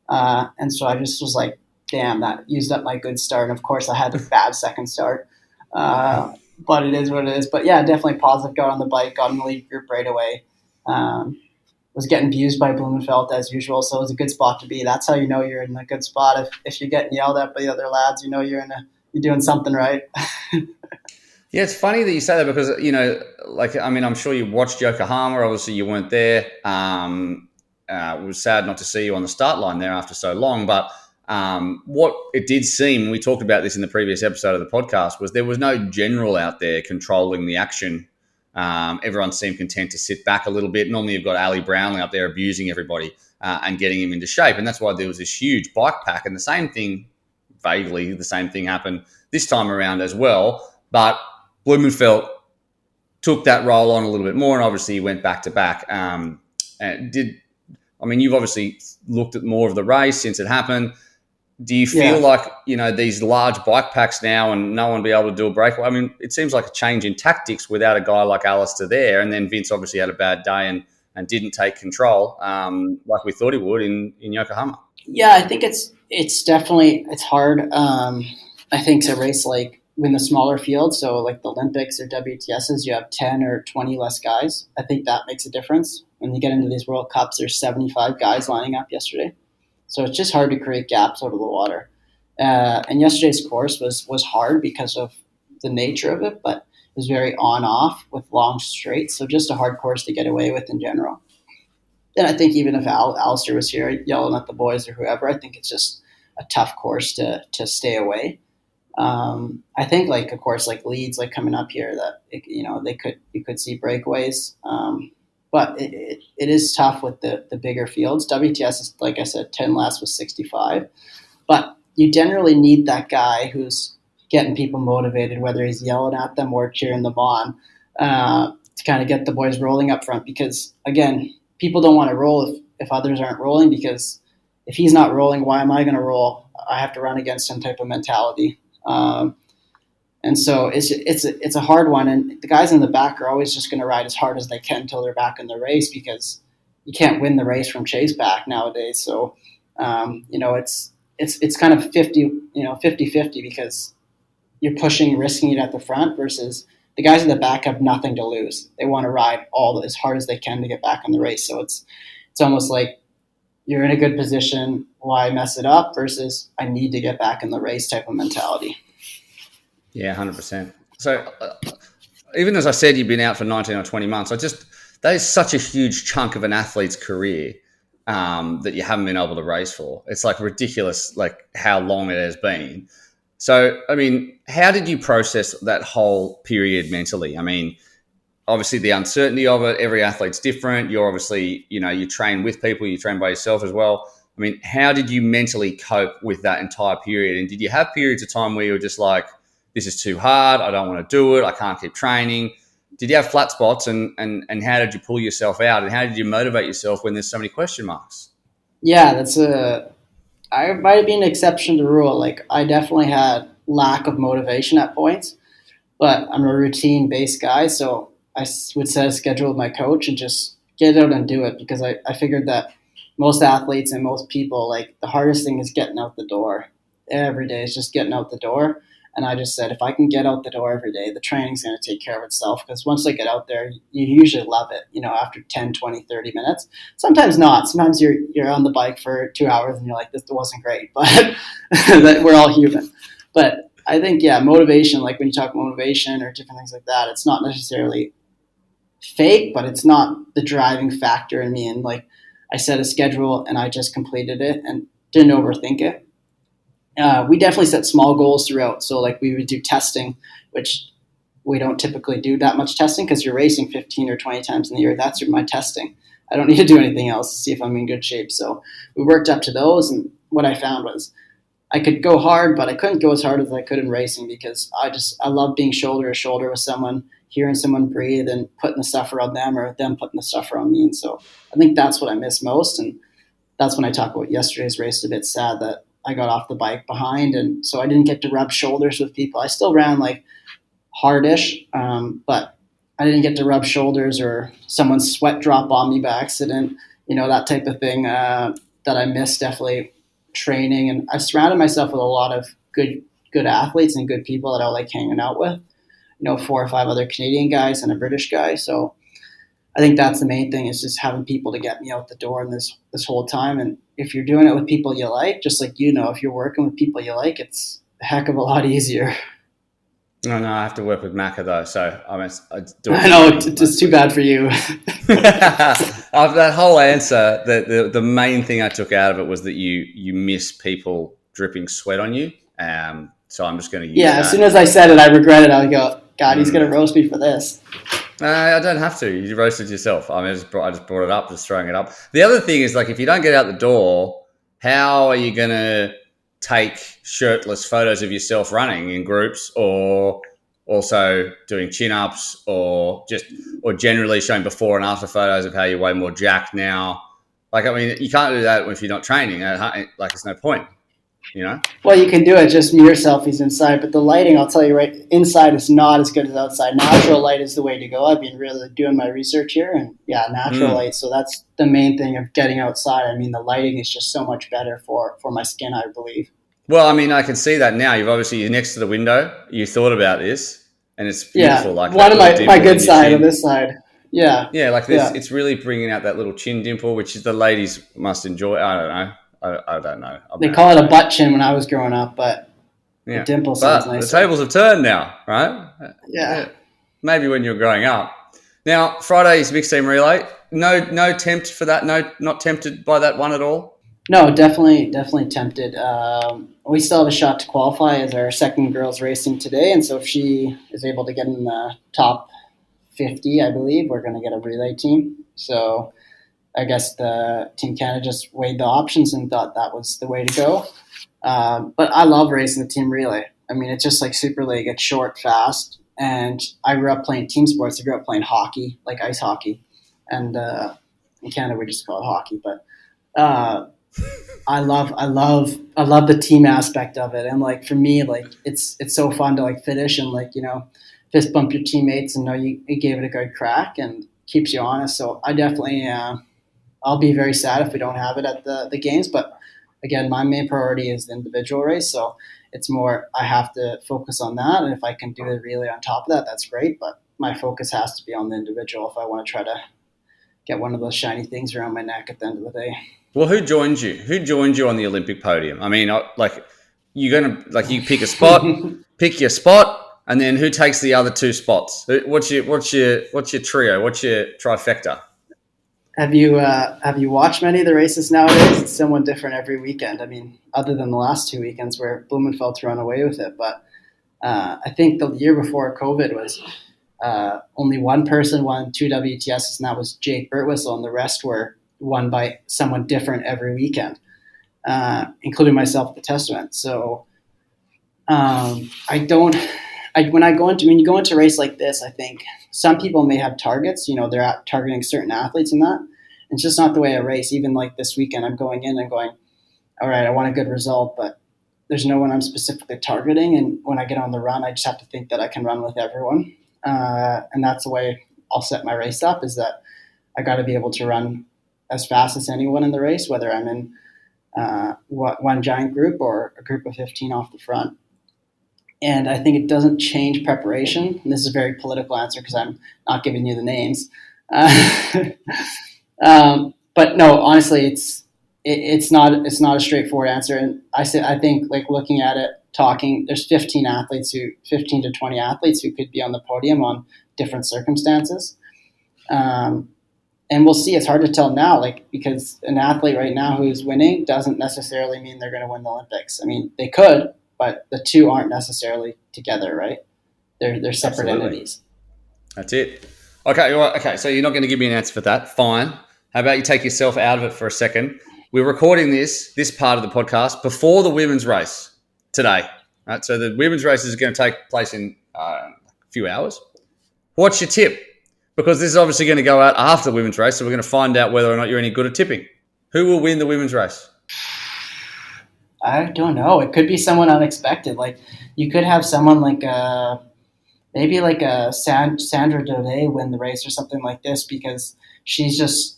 And so I just was like, damn, that used up my good start. And of course I had a bad second start, but it is what it is. But yeah, definitely positive. Got on the bike, got in the lead group right away. Was getting abused by Blumenfeld as usual, so it was a good spot to be. That's how you know you're in a good spot. If you're getting yelled at by the other lads, you're doing something right. Yeah, it's funny that you say that because, I'm sure you watched Yokohama. Obviously, you weren't there. It was sad not to see you on the start line there after so long. But what it did seem, we talked about this in the previous episode of the podcast, was there was no general out there controlling the action. Everyone seemed content to sit back a little bit. Normally, you've got Alistair Brownlee up there abusing everybody and getting him into shape. And that's why there was this huge bike pack. And the same thing happened this time around as well. But Blumenfeld took that role on a little bit more, and obviously he went back to back. You've obviously looked at more of the race since it happened. Do you feel like, these large bike packs now and no one be able to do a breakaway? I mean, it seems like a change in tactics without a guy like Alistair there. And then Vince obviously had a bad day and didn't take control like we thought he would in Yokohama. Yeah, I think it's definitely, it's hard. I think to race like in the smaller field, so like the Olympics or WTSs, you have 10 or 20 less guys. I think that makes a difference. When you get into these World Cups, there's 75 guys lining up yesterday. So it's just hard to create gaps out of the water. And yesterday's course was hard because of the nature of it, but it was very on-off with long straights. So just a hard course to get away with in general. And I think even if Alistair was here yelling at the boys or whoever, I think it's just a tough course to stay away. I think like a course like Leeds, like coming up here, that you could see breakaways. But it is tough with the bigger fields. WTS is, like I said, 10 less with 65. But you generally need that guy who's getting people motivated, whether he's yelling at them or cheering them on, to kind of get the boys rolling up front. Because, again, people don't want to roll if others aren't rolling, because if he's not rolling, why am I going to roll? I have to run against some type of mentality. And so it's a hard one, and the guys in the back are always just going to ride as hard as they can until they're back in the race, because you can't win the race from chase back nowadays. So it's kind of 50-50, because you're pushing, risking it at the front, versus the guys in the back have nothing to lose. They want to ride as hard as they can to get back in the race. So it's almost like you're in a good position. Why mess it up? Versus I need to get back in the race type of mentality. Yeah, 100%. So even as I said, you've been out for 19 or 20 months. That is such a huge chunk of an athlete's career that you haven't been able to race for. It's like ridiculous, like how long it has been. So, I mean, how did you process that whole period mentally? I mean, obviously the uncertainty of it, every athlete's different. You're obviously, you train with people, you train by yourself as well. I mean, how did you mentally cope with that entire period? And did you have periods of time where you were just like, this is too hard, I don't want to do it, I can't keep training? Did you have flat spots, and how did you pull yourself out, and how did you motivate yourself when there's so many question marks? Yeah, I might have been an exception to the rule. Like, I definitely had lack of motivation at points. But I'm a routine-based guy, so I would set a schedule with my coach and just get out and do it, because I figured that most athletes and most people, like, the hardest thing is getting out the door. Every day is just getting out the door. And I just said, if I can get out the door every day, the training's going to take care of itself, because once I get out there, you usually love it, after 10, 20, 30 minutes. Sometimes not. Sometimes you're on the bike for 2 hours and you're like, this wasn't great, but we're all human. But I think, motivation, like when you talk motivation or different things like that, it's not necessarily fake, but it's not the driving factor in me. And like, I set a schedule and I just completed it and didn't overthink it. We definitely set small goals throughout. So like we would do testing, which we don't typically do that much testing, because you're racing 15 or 20 times in the year. That's my testing. I don't need to do anything else to see if I'm in good shape. So we worked up to those. And what I found was I could go hard, but I couldn't go as hard as I could in racing, because I love being shoulder to shoulder with someone, hearing someone breathe and putting the stuff around them, or them putting the stuff around me. And so I think that's what I miss most. And that's when I talk about yesterday's race. A bit sad that I got off the bike behind, and so I didn't get to rub shoulders with people. I still ran like hardish, but I didn't get to rub shoulders or someone's sweat drop on me by accident, that type of thing that I missed definitely training. And I've surrounded myself with a lot of good athletes and good people that I like hanging out with, 4 or 5 other Canadian guys and a British guy. So I think that's the main thing, is just having people to get me out the door in this whole time. And if you're doing it with people you like, just like, if you're working with people you like, it's a heck of a lot easier. No, I have to work with Macca though, so I do it. I know, it's too bad for you. That whole answer, the main thing I took out of it was that you miss people dripping sweat on you. So I'm just going to use that. As soon as I said it, I regret it. I go, God, he's going to roast me for this. I don't have to. You roasted yourself. I just brought it up, just throwing it up. The other thing is, like, if you don't get out the door, how are you going to take shirtless photos of yourself running in groups, or also doing chin-ups, or generally showing before and after photos of how you're way more jacked now? Like, I mean, you can't do that if you're not training. Like, there's no point. Well, you can do it, just mirror selfies inside, but the lighting, I'll tell you right, inside is not as good as outside. Natural light is the way to go. I've been really doing my research here, and natural light. So that's the main thing of getting outside. I mean, the lighting is just so much better for my skin, I believe. Well, I mean, I can see that now. You're next to the window. You thought about this, and it's beautiful. Yeah, like one of my good side on this side. Yeah. Yeah, like this. Yeah. It's really bringing out that little chin dimple, which is the ladies must enjoy. I don't know. I don't know. They call it a butt chin when I was growing up, but the dimple sounds nice. The tables have turned now, right? Yeah. Maybe when you were growing up. Now, Friday's mixed team relay. No tempt for that. No, not tempted by that one at all. No, definitely tempted. We still have a shot to qualify as our second girls racing today, and so if she is able to get in the top 50, I believe, we're going to get a relay team. So I guess the Team Canada just weighed the options and thought that was the way to go. But I love racing the team relay. I mean, it's just like Super League. It's short, fast. And I grew up playing team sports. I grew up playing hockey, like ice hockey. And in Canada, we just call it hockey. But I love the team aspect of it. And like for me, like it's so fun to like finish and like, fist bump your teammates and know you gave it a good crack and keeps you honest. So I definitely I'll be very sad if we don't have it at the games, but again, my main priority is the individual race, so it's more I have to focus on that, and if I can do the relay on top of that, that's great, but my focus has to be on the individual if I want to try to get one of those shiny things around my neck at the end of the day. Well, who joined you? Who joined you on the Olympic podium? I mean, like you're gonna you pick a spot, pick your spot, and then who takes the other 2 spots? What's your trio? What's your trifecta? Have you watched many of the races nowadays? It's somewhat different every weekend. I mean, other than the last 2 weekends where Blumenfeld's run away with it. But I think the year before COVID was only one person won 2 WTSs, and that was Jake Birtwistle, and the rest were won by someone different every weekend, including myself at the Testament. So when you go into a race like this, I think some people may have targets, they're targeting certain athletes in that. It's just not the way I race. Even like this weekend, I'm going in and going, all right, I want a good result, but there's no one I'm specifically targeting. And when I get on the run, I just have to think that I can run with everyone. And that's the way I'll set my race up, is that I got to be able to run as fast as anyone in the race, whether I'm in one giant group or a group of 15 off the front. And I think it doesn't change preparation. And this is a very political answer because I'm not giving you the names. But no, honestly, it's not a straightforward answer. And I think like looking at it, there's 15 to 20 athletes who could be on the podium on different circumstances. And we'll see. It's hard to tell now, like, because an athlete right now who's winning doesn't necessarily mean they're going to win the Olympics. I mean, they could, but the two aren't necessarily together, right? They're separate entities. That's it. Okay. So you're not going to give me an answer for that. Fine. How about you take yourself out of it for a second? We're recording this part of the podcast before the women's race today. Right. So the women's race is going to take place in a few hours. What's your tip? Because this is obviously going to go out after the women's race, so we're going to find out whether or not you're any good at tipping. Who will win the women's race? I don't know. It could be someone unexpected. Like, you could have someone like maybe like a Sandra Daudet win the race or something like this, because she's just,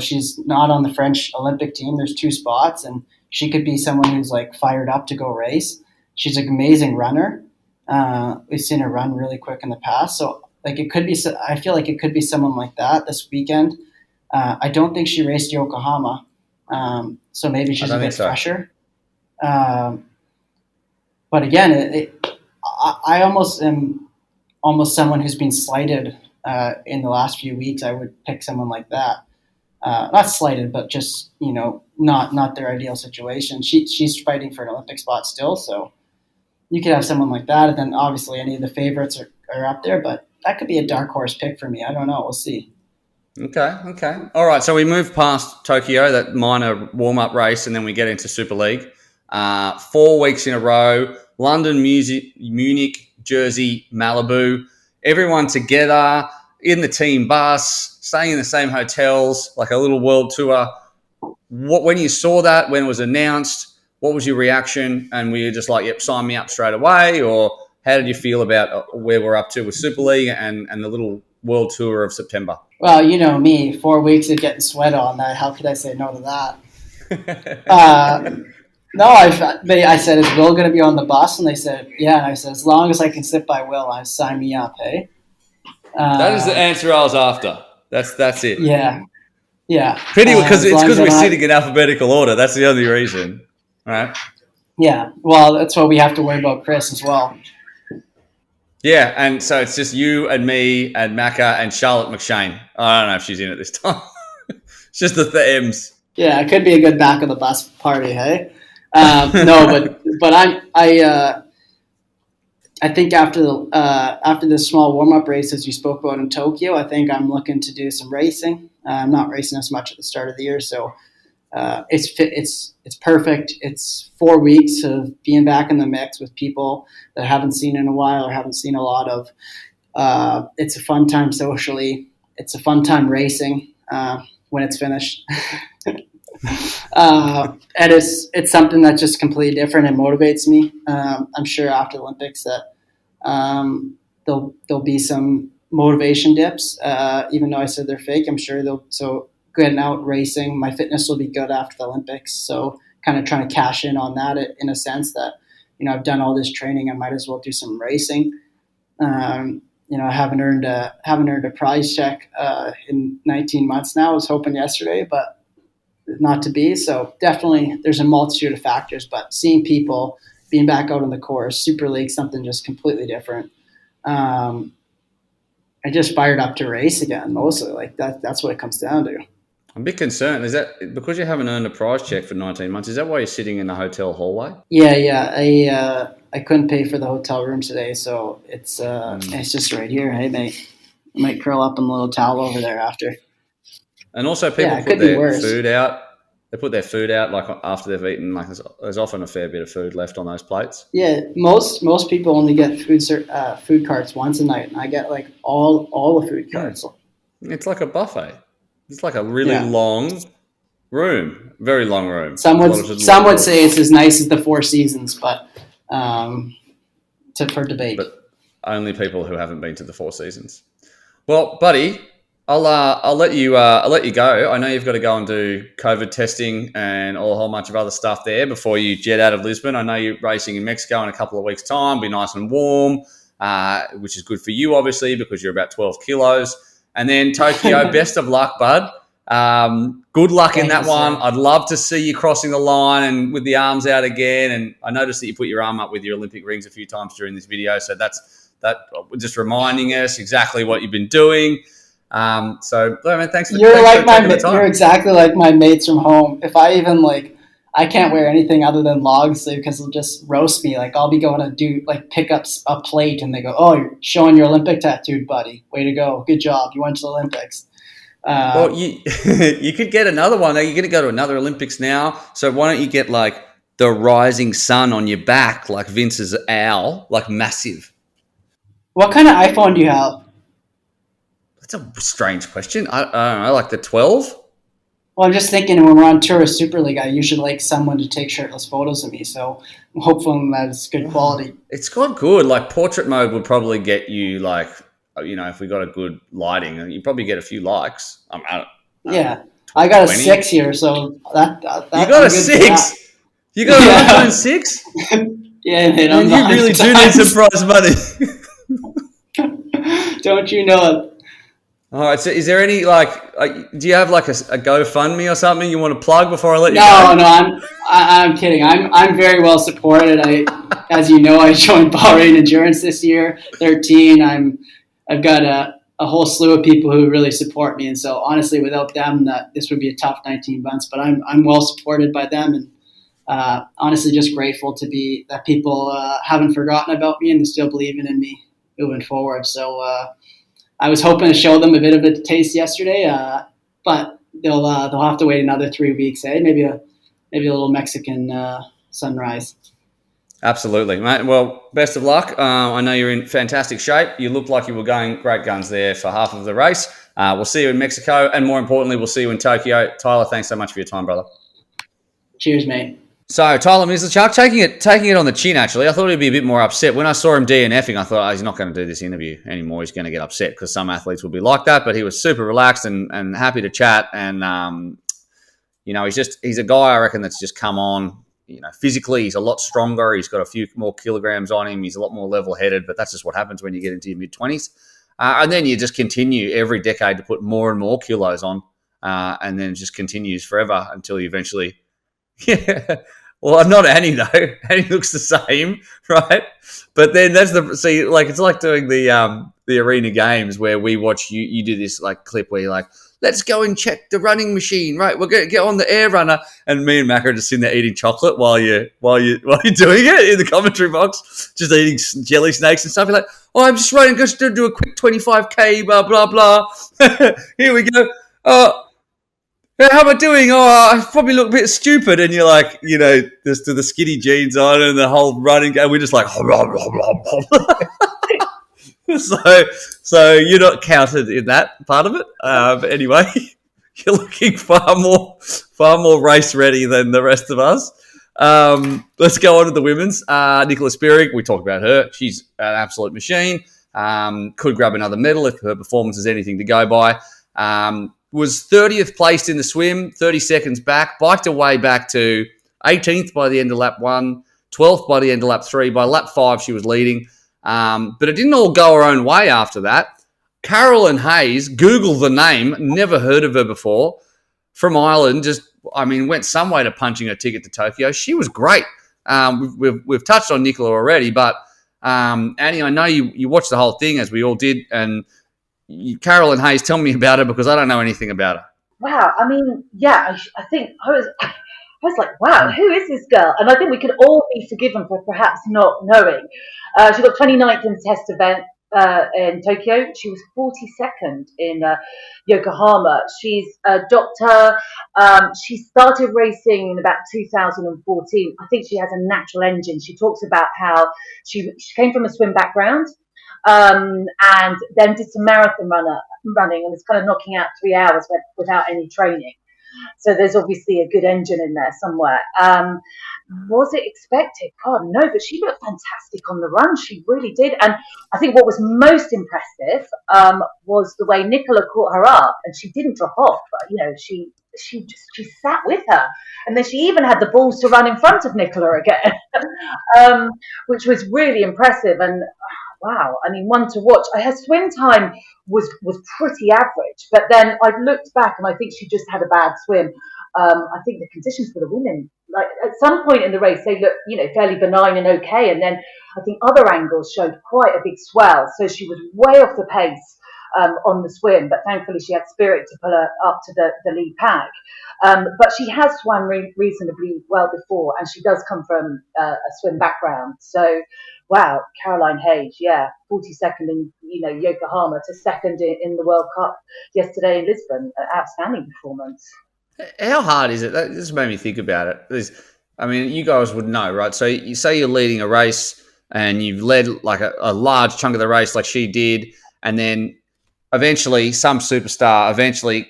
she's not on the French Olympic team. There's 2 spots, and she could be someone who's like fired up to go race. She's an amazing runner. We've seen her run really quick in the past. So like it could be, I feel like it could be someone like that this weekend. I don't think she raced Yokohama. So maybe she's a bit fresher. But again, I almost am someone who's been slighted in the last few weeks. I would pick someone like that. Not slighted, but just, not their ideal situation. She's fighting for an Olympic spot still, so you could have someone like that. And then obviously any of the favorites are up there, but that could be a dark horse pick for me. I don't know. We'll see. Okay. All right, so we move past Tokyo, that minor warm-up race, and then we get into Super League. 4 weeks in a row, London, Munich, Jersey, Malibu, everyone together in the team bus, staying in the same hotels, like a little world tour. When you saw that, when it was announced, what was your reaction? And were you just like, yep, sign me up straight away? Or how did you feel about where we're up to with Super League and the little world tour of September? Well, you know me, 4 weeks of getting sweat on that. How could I say no to that? No, I said, is Will going to be on the bus? And they said, yeah. And I said, as long as I can sit by Will, sign me up, hey? That is the answer I was after. That's it. Yeah. Pretty, because we're sitting in alphabetical order. That's the only reason, right? Yeah. Well, that's what we have to worry about Chris as well. Yeah, and so it's just you and me and Macca and Charlotte McShane. I don't know if she's in it this time. It's just the M's. Yeah, it could be a good back of the bus party, hey? No, but I think after the small warm up races you spoke about in Tokyo, I think I'm looking to do some racing. I'm not racing as much at the start of the year, so it's perfect. It's 4 weeks of being back in the mix with people that I haven't seen in a while or haven't seen a lot of. It's a fun time socially. It's a fun time racing when it's finished. And it's something that's just completely different and motivates me. I'm sure after the Olympics that there'll be some motivation dips, even though I said they're fake. I'm sure so getting out racing, my fitness will be good after the Olympics. So kind of trying to cash in on that in a sense that, I've done all this training. I might as well do some racing. I haven't earned a prize check in 19 months now. I was hoping yesterday, but not to be. So definitely there's a multitude of factors, but seeing people being back out on the course, Super League, something just completely different. I just fired up to race again, mostly. Like that's what it comes down to. I'm a bit concerned. Is that because you haven't earned a prize check for 19 months? Is that why you're sitting in the hotel hallway? Yeah. I couldn't pay for the hotel room today, so it's just right here. Hey, mate, I might curl up in a little towel over there after. And also, people put their food out. They put their food out like after they've eaten. Like there's often a fair bit of food left on those plates. Yeah, most people only get food carts once a night, and I get like all the food carts. It's like a buffet. It's like a really long Very long room. Some would say it's as nice as the Four Seasons, but for debate. But only people who haven't been to the Four Seasons. Well, buddy, I'll let you go. I know you've got to go and do COVID testing and a whole bunch of other stuff there before you jet out of Lisbon. I know you're racing in Mexico in a couple of weeks' time. Be nice and warm, which is good for you, obviously, because you're about 12 kilos. And then Tokyo, best of luck, bud. Good luck in that one. I'd love to see you crossing the line and with the arms out again. And I noticed that you put your arm up with your Olympic rings a few times during this video. So that's just reminding us exactly what you've been doing. Man, thanks for taking the time. You're exactly like my mates from home. If I even I can't wear anything other than long sleeve because they'll just roast me. Like I'll be going to do pick up a plate and they go, "Oh, you're showing your Olympic tattoo, buddy. Way to go. Good job. You went to the Olympics." Well, you could get another one. You're going to go to another Olympics now. So why don't you get the rising sun on your back, like Vince's owl, massive? What kind of iPhone do you have? That's a strange question. I don't know, like the 12? Well, I'm just thinking when we're on tour with Super League, I usually like someone to take shirtless photos of me. So I'm hoping that it's good quality. It's got good. Portrait mode would probably get you if we got a good lighting, you probably get a few likes. Yeah, I got 20. A 6 here, so that you got a 6. You got an iPhone 6. Yeah, man, you really do need some prize money. Don't you know it? All right. So, is there any do you have a GoFundMe or something you want to plug before I let you go? No, I'm kidding. I'm very well supported. As you know, I joined Bahrain Endurance this year, 13. I've got a whole slew of people who really support me, and so honestly, without them, this would be a tough 19 months. But I'm well supported by them, and honestly, just grateful to be that people haven't forgotten about me and they're still believing in me moving forward. So I was hoping to show them a bit of a taste yesterday, but they'll have to wait another 3 weeks. Maybe a little Mexican sunrise. Absolutely, mate. Well, best of luck. I know you're in fantastic shape. You looked like you were going great guns there for half of the race. We'll see you in Mexico, and more importantly, we'll see you in Tokyo. Tyler, thanks so much for your time, brother. Cheers, mate. So, Taylor Mislawchuck, taking it on the chin, actually. I thought he'd be a bit more upset. When I saw him DNFing, I thought, he's not going to do this interview anymore. He's going to get upset because some athletes will be like that. But he was super relaxed and happy to chat. And, he's a guy, I reckon, that's just come on. Physically, he's a lot stronger. He's got a few more kilograms on him. He's a lot more level-headed. But that's just what happens when you get into your mid-20s. And then you just continue every decade to put more and more kilos on. And then it just continues forever until you eventually... Yeah. Well, not Annie though. Annie looks the same, right? But then it's like doing the arena games where we watch you do this clip where you're like, let's go and check the running machine, right? We're gonna get on the air runner, and me and Macca are just sitting there eating chocolate while you're doing it in the commentary box, just eating jelly snakes and stuff. You're like, I'm just running, just to do a quick 25k, blah blah blah. Here we go. How am I doing? I probably look a bit stupid. And you're like, just the skinny jeans on and the whole running. And we're just like, so you're not counted in that part of it. But anyway, you're looking far more race ready than the rest of us. Let's go on to the women's. Nicola Spirig, we talked about her. She's an absolute machine. Could grab another medal if her performance is anything to go by. Was 30th placed in the swim, 30 seconds back, biked away back to 18th by the end of lap 1, 12th by the end of lap 3. By lap 5, she was leading. But it didn't all go her own way after that. Carolyn Hayes, Google the name, never heard of her before, from Ireland, went some way to punching her ticket to Tokyo. She was great. We've touched on Nicola already, but Annie, I know you watched the whole thing, as we all did, and Carolyn Hayes, tell me about her because I don't know anything about her. Wow, I think I was like, wow, who is this girl? And I think we can all be forgiven for perhaps not knowing. She got 29th in the test event in Tokyo. She was 42nd in Yokohama. She's a doctor. She started racing in about 2014. I think she has a natural engine. She talks about how she came from a swim background. And then did some marathon running and was kind of knocking out 3 hours without any training. So there's obviously a good engine in there somewhere. Was it expected? God, no, but she looked fantastic on the run. She really did. And I think what was most impressive was the way Nicola caught her up, and she didn't drop off. But, she sat with her, and then she even had the balls to run in front of Nicola again, which was really impressive. And wow, I mean, one to watch. Her swim time was pretty average, but then I looked back and I think she just had a bad swim. I think the conditions for the women, like at some point in the race, they looked, fairly benign and okay, and then I think other angles showed quite a big swell, so she was way off the pace on the swim. But thankfully, she had Spirig to pull her up to the lead pack. But she has swum reasonably well before, and she does come from a swim background. So, wow, Caroline Hayes, 42nd in Yokohama to second in the World Cup yesterday in Lisbon. Outstanding performance. How hard is it? That just made me think about it. You guys would know, right? So you say you're leading a race and you've led like a large chunk of the race like she did, and then eventually some superstar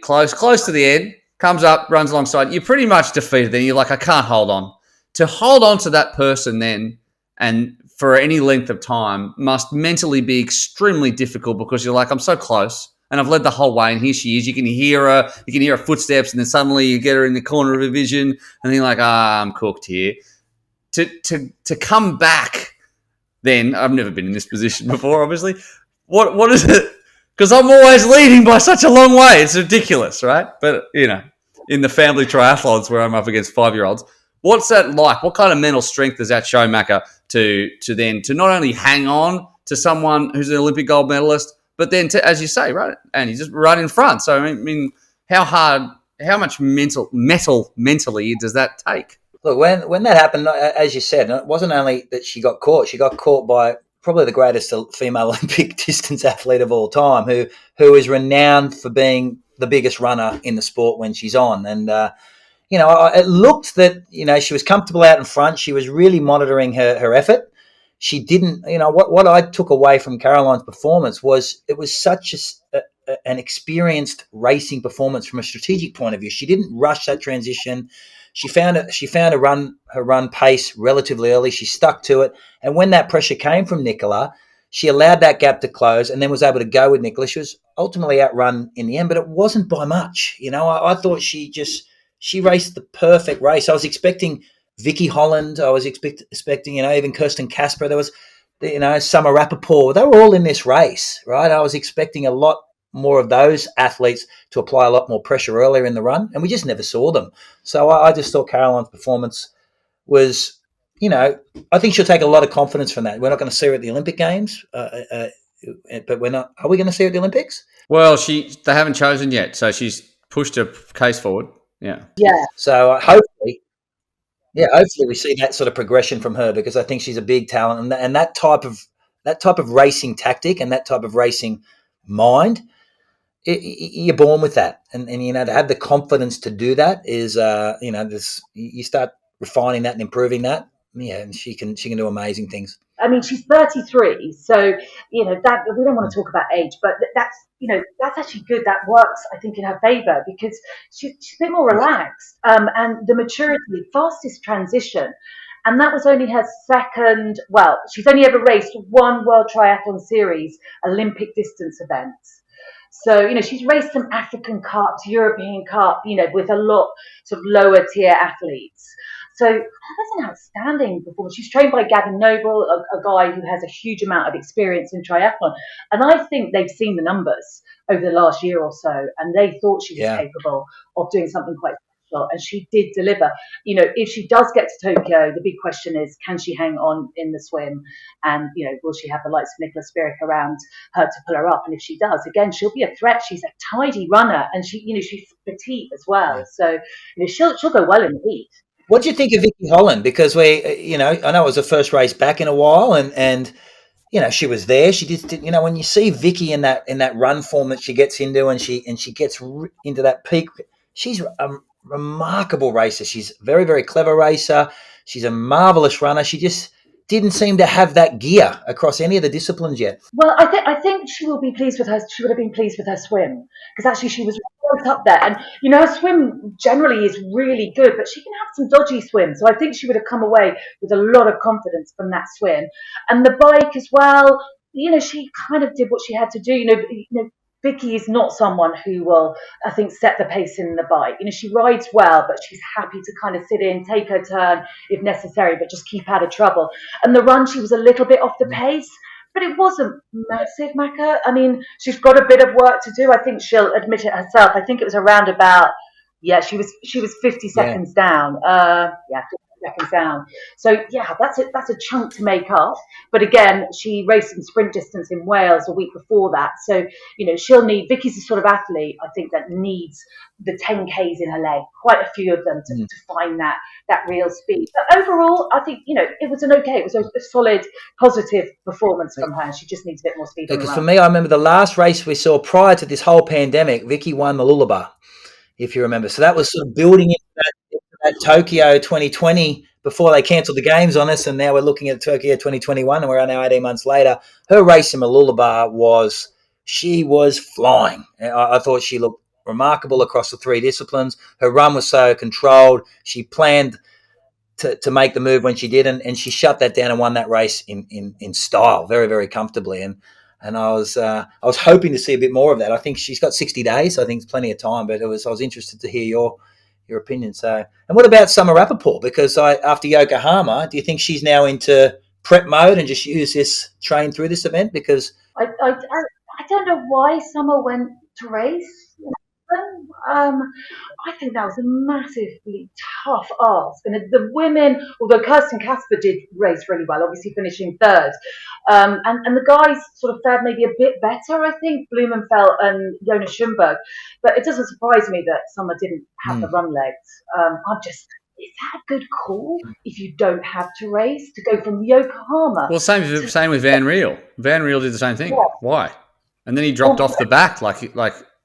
close to the end comes up, runs alongside. You're pretty much defeated then. You're like, I can't hold on. To hold on to that person then and for any length of time must mentally be extremely difficult, because you're like, I'm so close. And I've led the whole way, and here she is. You can hear her footsteps, and then suddenly you get her in the corner of her vision, and then you're like, I'm cooked here. To come back, then I've never been in this position before. Obviously, what is it? Because I'm always leading by such a long way. It's ridiculous, right? But in the family triathlons where I'm up against 5-year-olds, what's that like? What kind of mental strength does that show, Macca, to not only hang on to someone who's an Olympic gold medalist, but then to, as you say, right, and you just run in front. So I mean, how much mentally does that take? Look, when that happened, as you said, it wasn't only that she got caught by probably the greatest female Olympic distance athlete of all time, who is renowned for being the biggest runner in the sport when she's on. And it looked that she was comfortable out in front. She was really monitoring her effort. She didn't, what I took away from Caroline's performance was it was such an experienced racing performance from a strategic point of view. She didn't rush that transition. She found her run pace relatively early. She stuck to it. And when that pressure came from Nicola, she allowed that gap to close and then was able to go with Nicola. She was ultimately outrun in the end, but it wasn't by much. I thought she raced the perfect race. I was expecting Vicky Holland. I was expecting, even Kirsten Casper. There was, Summer Rappaport. They were all in this race, right? I was expecting a lot more of those athletes to apply a lot more pressure earlier in the run, and we just never saw them. So I just thought Caroline's performance was, I think she'll take a lot of confidence from that. We're not going to see her at the Olympic Games, but we're not. Are we going to see her at the Olympics? Well, they haven't chosen yet, so she's pushed her case forward. Yeah. So hopefully we see that sort of progression from her, because I think she's a big talent, and that type of racing tactic and that type of racing mind, you're born with that, and to have the confidence to do that is you start refining that and improving that. Yeah, and she can do amazing things. I mean, she's 33, so that we don't want to talk about age, but that's actually good. That works, I think, in her favour, because she's a bit more relaxed, and the maturity, fastest transition, and that was only her second. Well, she's only ever raced one World Triathlon Series Olympic distance events. So, she's raced some African Cups, European Cup, with a lot sort of lower tier athletes. So that was an outstanding performance. She's trained by Gavin Noble, a guy who has a huge amount of experience in triathlon. And I think they've seen the numbers over the last year or so, and they thought she was capable of doing something quite special. And she did deliver. If she does get to Tokyo, the big question is, can she hang on in the swim? And, will she have the likes of Nicola Spirig around her to pull her up? And if she does, again, she'll be a threat. She's a tidy runner, and she's petite as well. So, she'll go well in the heat. What do you think of Vicky Holland? Because I know it was her first race back in a while, and she was there. She did, when you see Vicky in that run form that she gets into, and she gets into that peak, she's a remarkable racer. She's a very, very clever racer. She's a marvelous runner. She just didn't seem to have that gear across any of the disciplines yet. Well, I think she will be pleased with her. She would have been pleased with her swim, because actually she was right up there. And, her swim generally is really good, but she can have some dodgy swims. So I think she would have come away with a lot of confidence from that swim. And the bike as well, she kind of did what she had to do. Vicky is not someone who will, I think, set the pace in the bike. She rides well, but she's happy to kind of sit in, take her turn if necessary, but just keep out of trouble. And the run, she was a little bit off the pace, but it wasn't massive, Macca. I mean, she's got a bit of work to do. I think she'll admit it herself. I think it was around about, she was 50 seconds down. 50 seconds down. So that's a chunk to make up. But again, she raced in sprint distance in Wales a week before that. So, she'll need, Vicky's the sort of athlete, I think, that needs the 10Ks in her leg, quite a few of them to find that real speed. But overall, I think, it was it was a solid, positive performance from her. She just needs a bit more speed. Because for me, I remember the last race we saw prior to this whole pandemic, Vicky won the Lullaby, if you remember. So that was sort of building into that Tokyo 2020 before they cancelled the games on us, and now we're looking at Tokyo 2021, and we're now 18 months later. Her race in Mooloolaba she was flying. I thought she looked remarkable across the three disciplines. Her run was so controlled. She planned to make the move when she did, and she shut that down and won that race in style, very, very comfortably. And I was hoping to see a bit more of that. I think she's got 60 days. So I think it's plenty of time, but I was interested to hear your opinion. So, and what about Summer Rappaport? Because after Yokohama, do you think she's now into prep mode and just train through this event? Because I don't know why Summer went to race. I think that was a massively tough ask. And the women, although Kirsten Casper did race really well, obviously finishing third, and the guys sort of fared maybe a bit better, I think, Blumenfeld and Jonas Schumberg. But it doesn't surprise me that Summer didn't have the run legs. Is that a good call if you don't have to race to go from Yokohama? Well, same with Van Riel. Van Riel did the same thing. Yeah. Why? And then he dropped off the back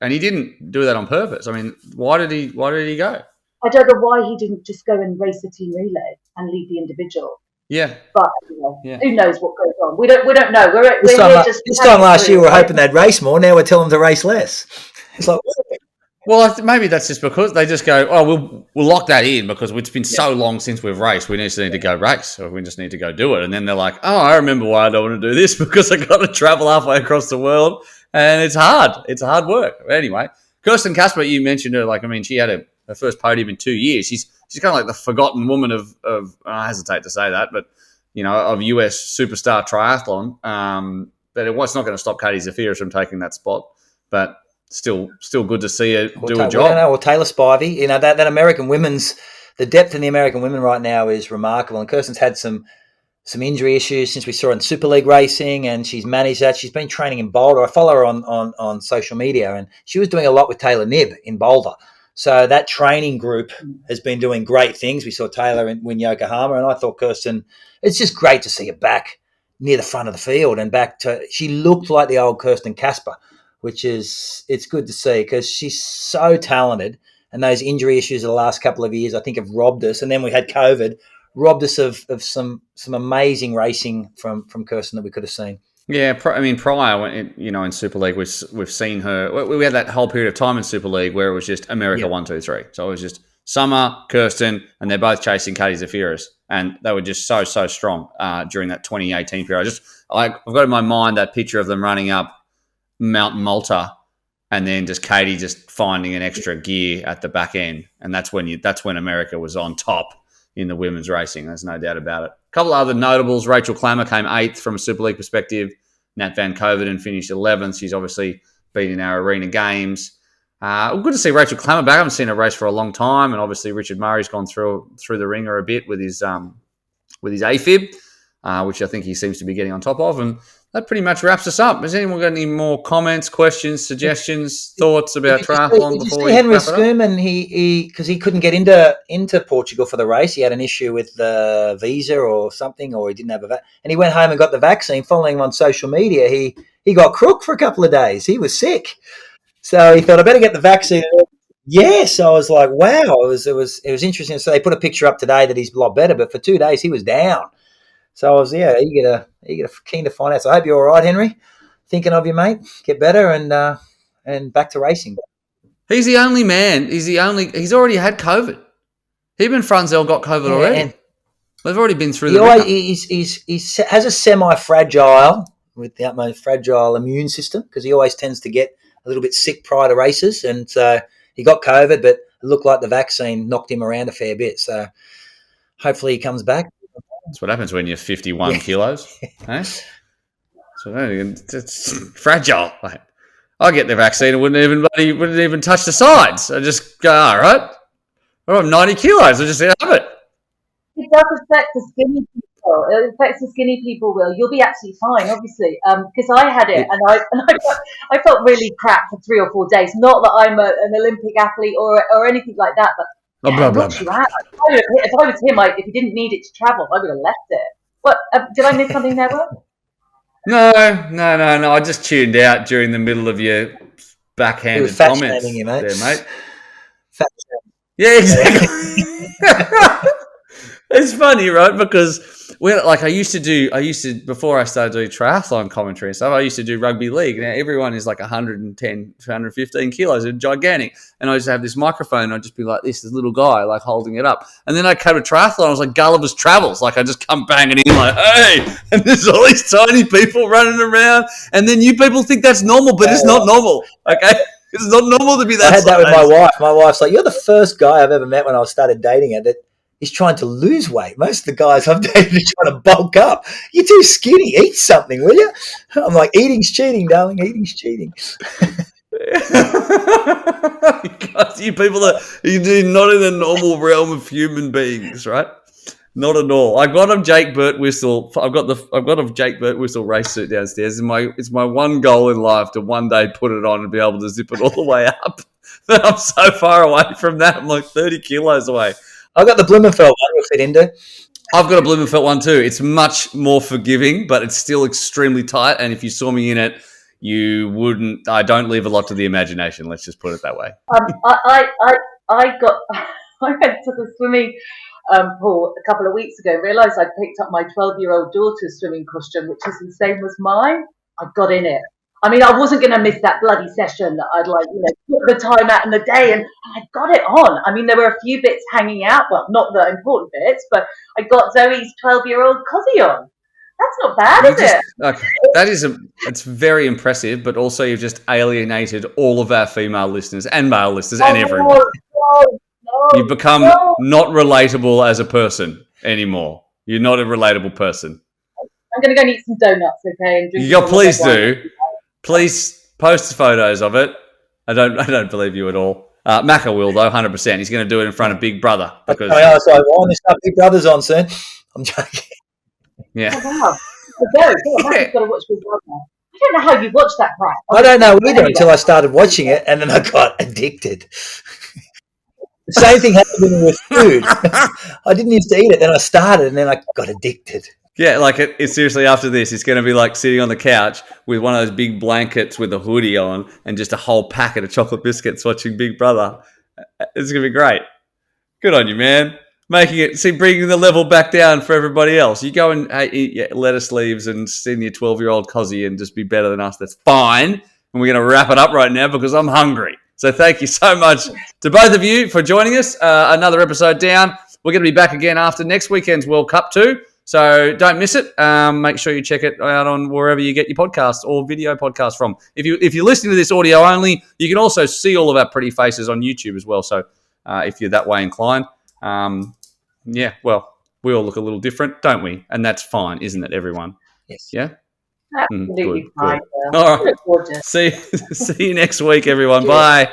and he didn't do that on purpose. I mean, why did he go? I don't know why he didn't just go and race the team relay and leave the individual. Yeah. But who knows what goes on? We don't know. This time last year we were hoping they'd race more. Now we're telling them to race less. It's like, well, maybe that's just because they just go, oh, we'll lock that in because it's been so long since we've raced. We just need to go race, or we just need to go do it. And then they're like, oh, I remember why I don't want to do this because I got to travel halfway across the world. And it's hard. It's hard work. Anyway, Kirsten Casper, you mentioned her. She had her first podium in 2 years. She's kind of like the forgotten woman of I hesitate to say that, but of US superstar triathlon. But it's not going to stop Katie Zafiris from taking that spot. But still good to see her do a job. Or Taylor Spivey. That American women's, the depth in the American women right now is remarkable. And Kirsten's had some injury issues since we saw her in Super League racing, and she's managed that. She's been training in Boulder. I follow her on social media, and she was doing a lot with Taylor Knibb in Boulder. So that training group has been doing great things. We saw Taylor win Yokohama, and I thought Kirsten, it's just great to see her back near the front of the field and she looked like the old Kirsten Casper, it's good to see because she's so talented, and those injury issues of the last couple of years, I think, have robbed us. And then we had COVID, robbed us of some amazing racing from Kirsten that we could have seen. Yeah, prior, in Super League, we've seen her. We had that whole period of time in Super League where it was just America 1, 2, 3. So it was just Summer, Kirsten, and they're both chasing Katie Zafiris, and they were just so strong during that 2018 period. I've got in my mind that picture of them running up Mount Malta, and then just Katie just finding an extra gear at the back end, and that's when America was on top in the women's racing. There's no doubt about it. A couple of other notables. Rachel Klammer came 8th from a Super League perspective. Nat Van Coverdon finished 11th. She's obviously been in our arena games. Good to see Rachel Klammer back. I haven't seen her race for a long time, and obviously Richard Murray's gone through the ringer a bit with his AFib, which I think he seems to be getting on top of. And that pretty much wraps us up. Has anyone got any more comments, questions, suggestions, thoughts about triathlon before we Henry wrap it up? Schoeman, because he couldn't get into Portugal for the race. He had an issue with the visa or something, or he didn't have and he went home and got the vaccine. Following him on social media, he got crook for a couple of days. He was sick, so he thought, I better get the vaccine. Yes, I was like, wow, it was interesting. So they put a picture up today that he's a lot better, but for 2 days he was down. So I was eager, keen to find out. So I hope you're all right, Henry. Thinking of you, mate. Get better and back to racing. He's the only man. He's already had COVID. Him and Frunzel got COVID already. And They've already been through he the always, ringer. he has a semi-fragile, with the utmost fragile immune system, because he always tends to get a little bit sick prior to races. And so he got COVID, but it looked like the vaccine knocked him around a fair bit. So hopefully he comes back. That's what happens when you're 51 kilos. Eh? So it's fragile. Like, I get the vaccine and wouldn't even touch the sides. I just go, all right, I'm 90 kilos. I just have it. It does affect the skinny people. It affects the skinny people, Will. You'll be absolutely fine, obviously. Because I had it, and I felt really crap for 3 or 4 days. Not that I'm an Olympic athlete or anything like that, but if I was him, if he didn't need it to travel, I would have left it. What? Did I miss something there, Will? No. I just tuned out during the middle of your backhanded comments you, mate. there, mate. Fat Yeah, exactly. It's funny, right? Because I used to before I started doing triathlon commentary and stuff, I used to do rugby league. Now everyone is like 110, 115 kilos, they're gigantic. And I used to have this microphone and I'd just be like this little guy, like holding it up. And then I came to triathlon, I was like Gulliver's Travels. Like I just come banging in like, hey, and there's all these tiny people running around. And then you people think that's normal, but it's not normal. Okay? It's not normal to be that. I had that with my wife. My wife's like, you're the first guy I've ever met when I started dating her that is trying to lose weight. Most of the guys I've dated are trying to bulk up. You're too skinny. Eat something, will you? I'm like, eating's cheating, darling. Eating's cheating. Because you people you're not in the normal realm of human beings, right? Not at all. I got a Jake Birtwistle. I've got a Jake Birtwistle race suit downstairs. It's my one goal in life to one day put it on and be able to zip it all the way up. But I'm so far away from that. I'm like 30 kilos away. I've got the Blumenfeld one you'll fit into. I've got a Blumenfeld one too. It's much more forgiving, but it's still extremely tight. And if you saw me in it, you wouldn't. I don't leave a lot to the imagination. Let's just put it that way. I went to the swimming pool a couple of weeks ago. Realised I'd picked up my 12-year-old daughter's swimming costume, which is the same as mine. I got in it. I mean, I wasn't going to miss that bloody session that I'd put the time out in the day, and I got it on. I mean, there were a few bits hanging out. Well, not the important bits, but I got Zoe's 12-year-old cosy on. That's not bad, is it? Okay. It's very impressive, but also you've just alienated all of our female listeners and male listeners and everyone. No, You've become not relatable as a person anymore. You're not a relatable person. I'm going to go and eat some donuts, okay? And drink Please do. Please post photos of it. I don't believe you at all. Macca will though, 100%. He's going to do it in front of Big Brother because. So I want to start Big Brother's on soon. I'm joking. Yeah. Oh, wow. I've got to watch Big Brother. I don't know how you watch that crap. I don't know either until I started watching it, and then I got addicted. The same thing happened with food. I didn't used to eat it, then I started, and then I got addicted. Yeah, like it's seriously after this, it's going to be like sitting on the couch with one of those big blankets with a hoodie on and just a whole packet of chocolate biscuits watching Big Brother. It's going to be great. Good on you, man. Bringing the level back down for everybody else. You go and eat lettuce leaves and send your 12-year-old cosy and just be better than us. That's fine. And we're going to wrap it up right now because I'm hungry. So thank you so much to both of you for joining us. Another episode down. We're going to be back again after next weekend's World Cup too. So don't miss it. Make sure you check it out on wherever you get your podcasts or video podcasts from. If you're listening to this audio only, you can also see all of our pretty faces on YouTube as well. So if you're that way inclined, well, we all look a little different, don't we? And that's fine, isn't it, everyone? Yes. Yeah? Absolutely fine. All right. See you next week, everyone. Bye.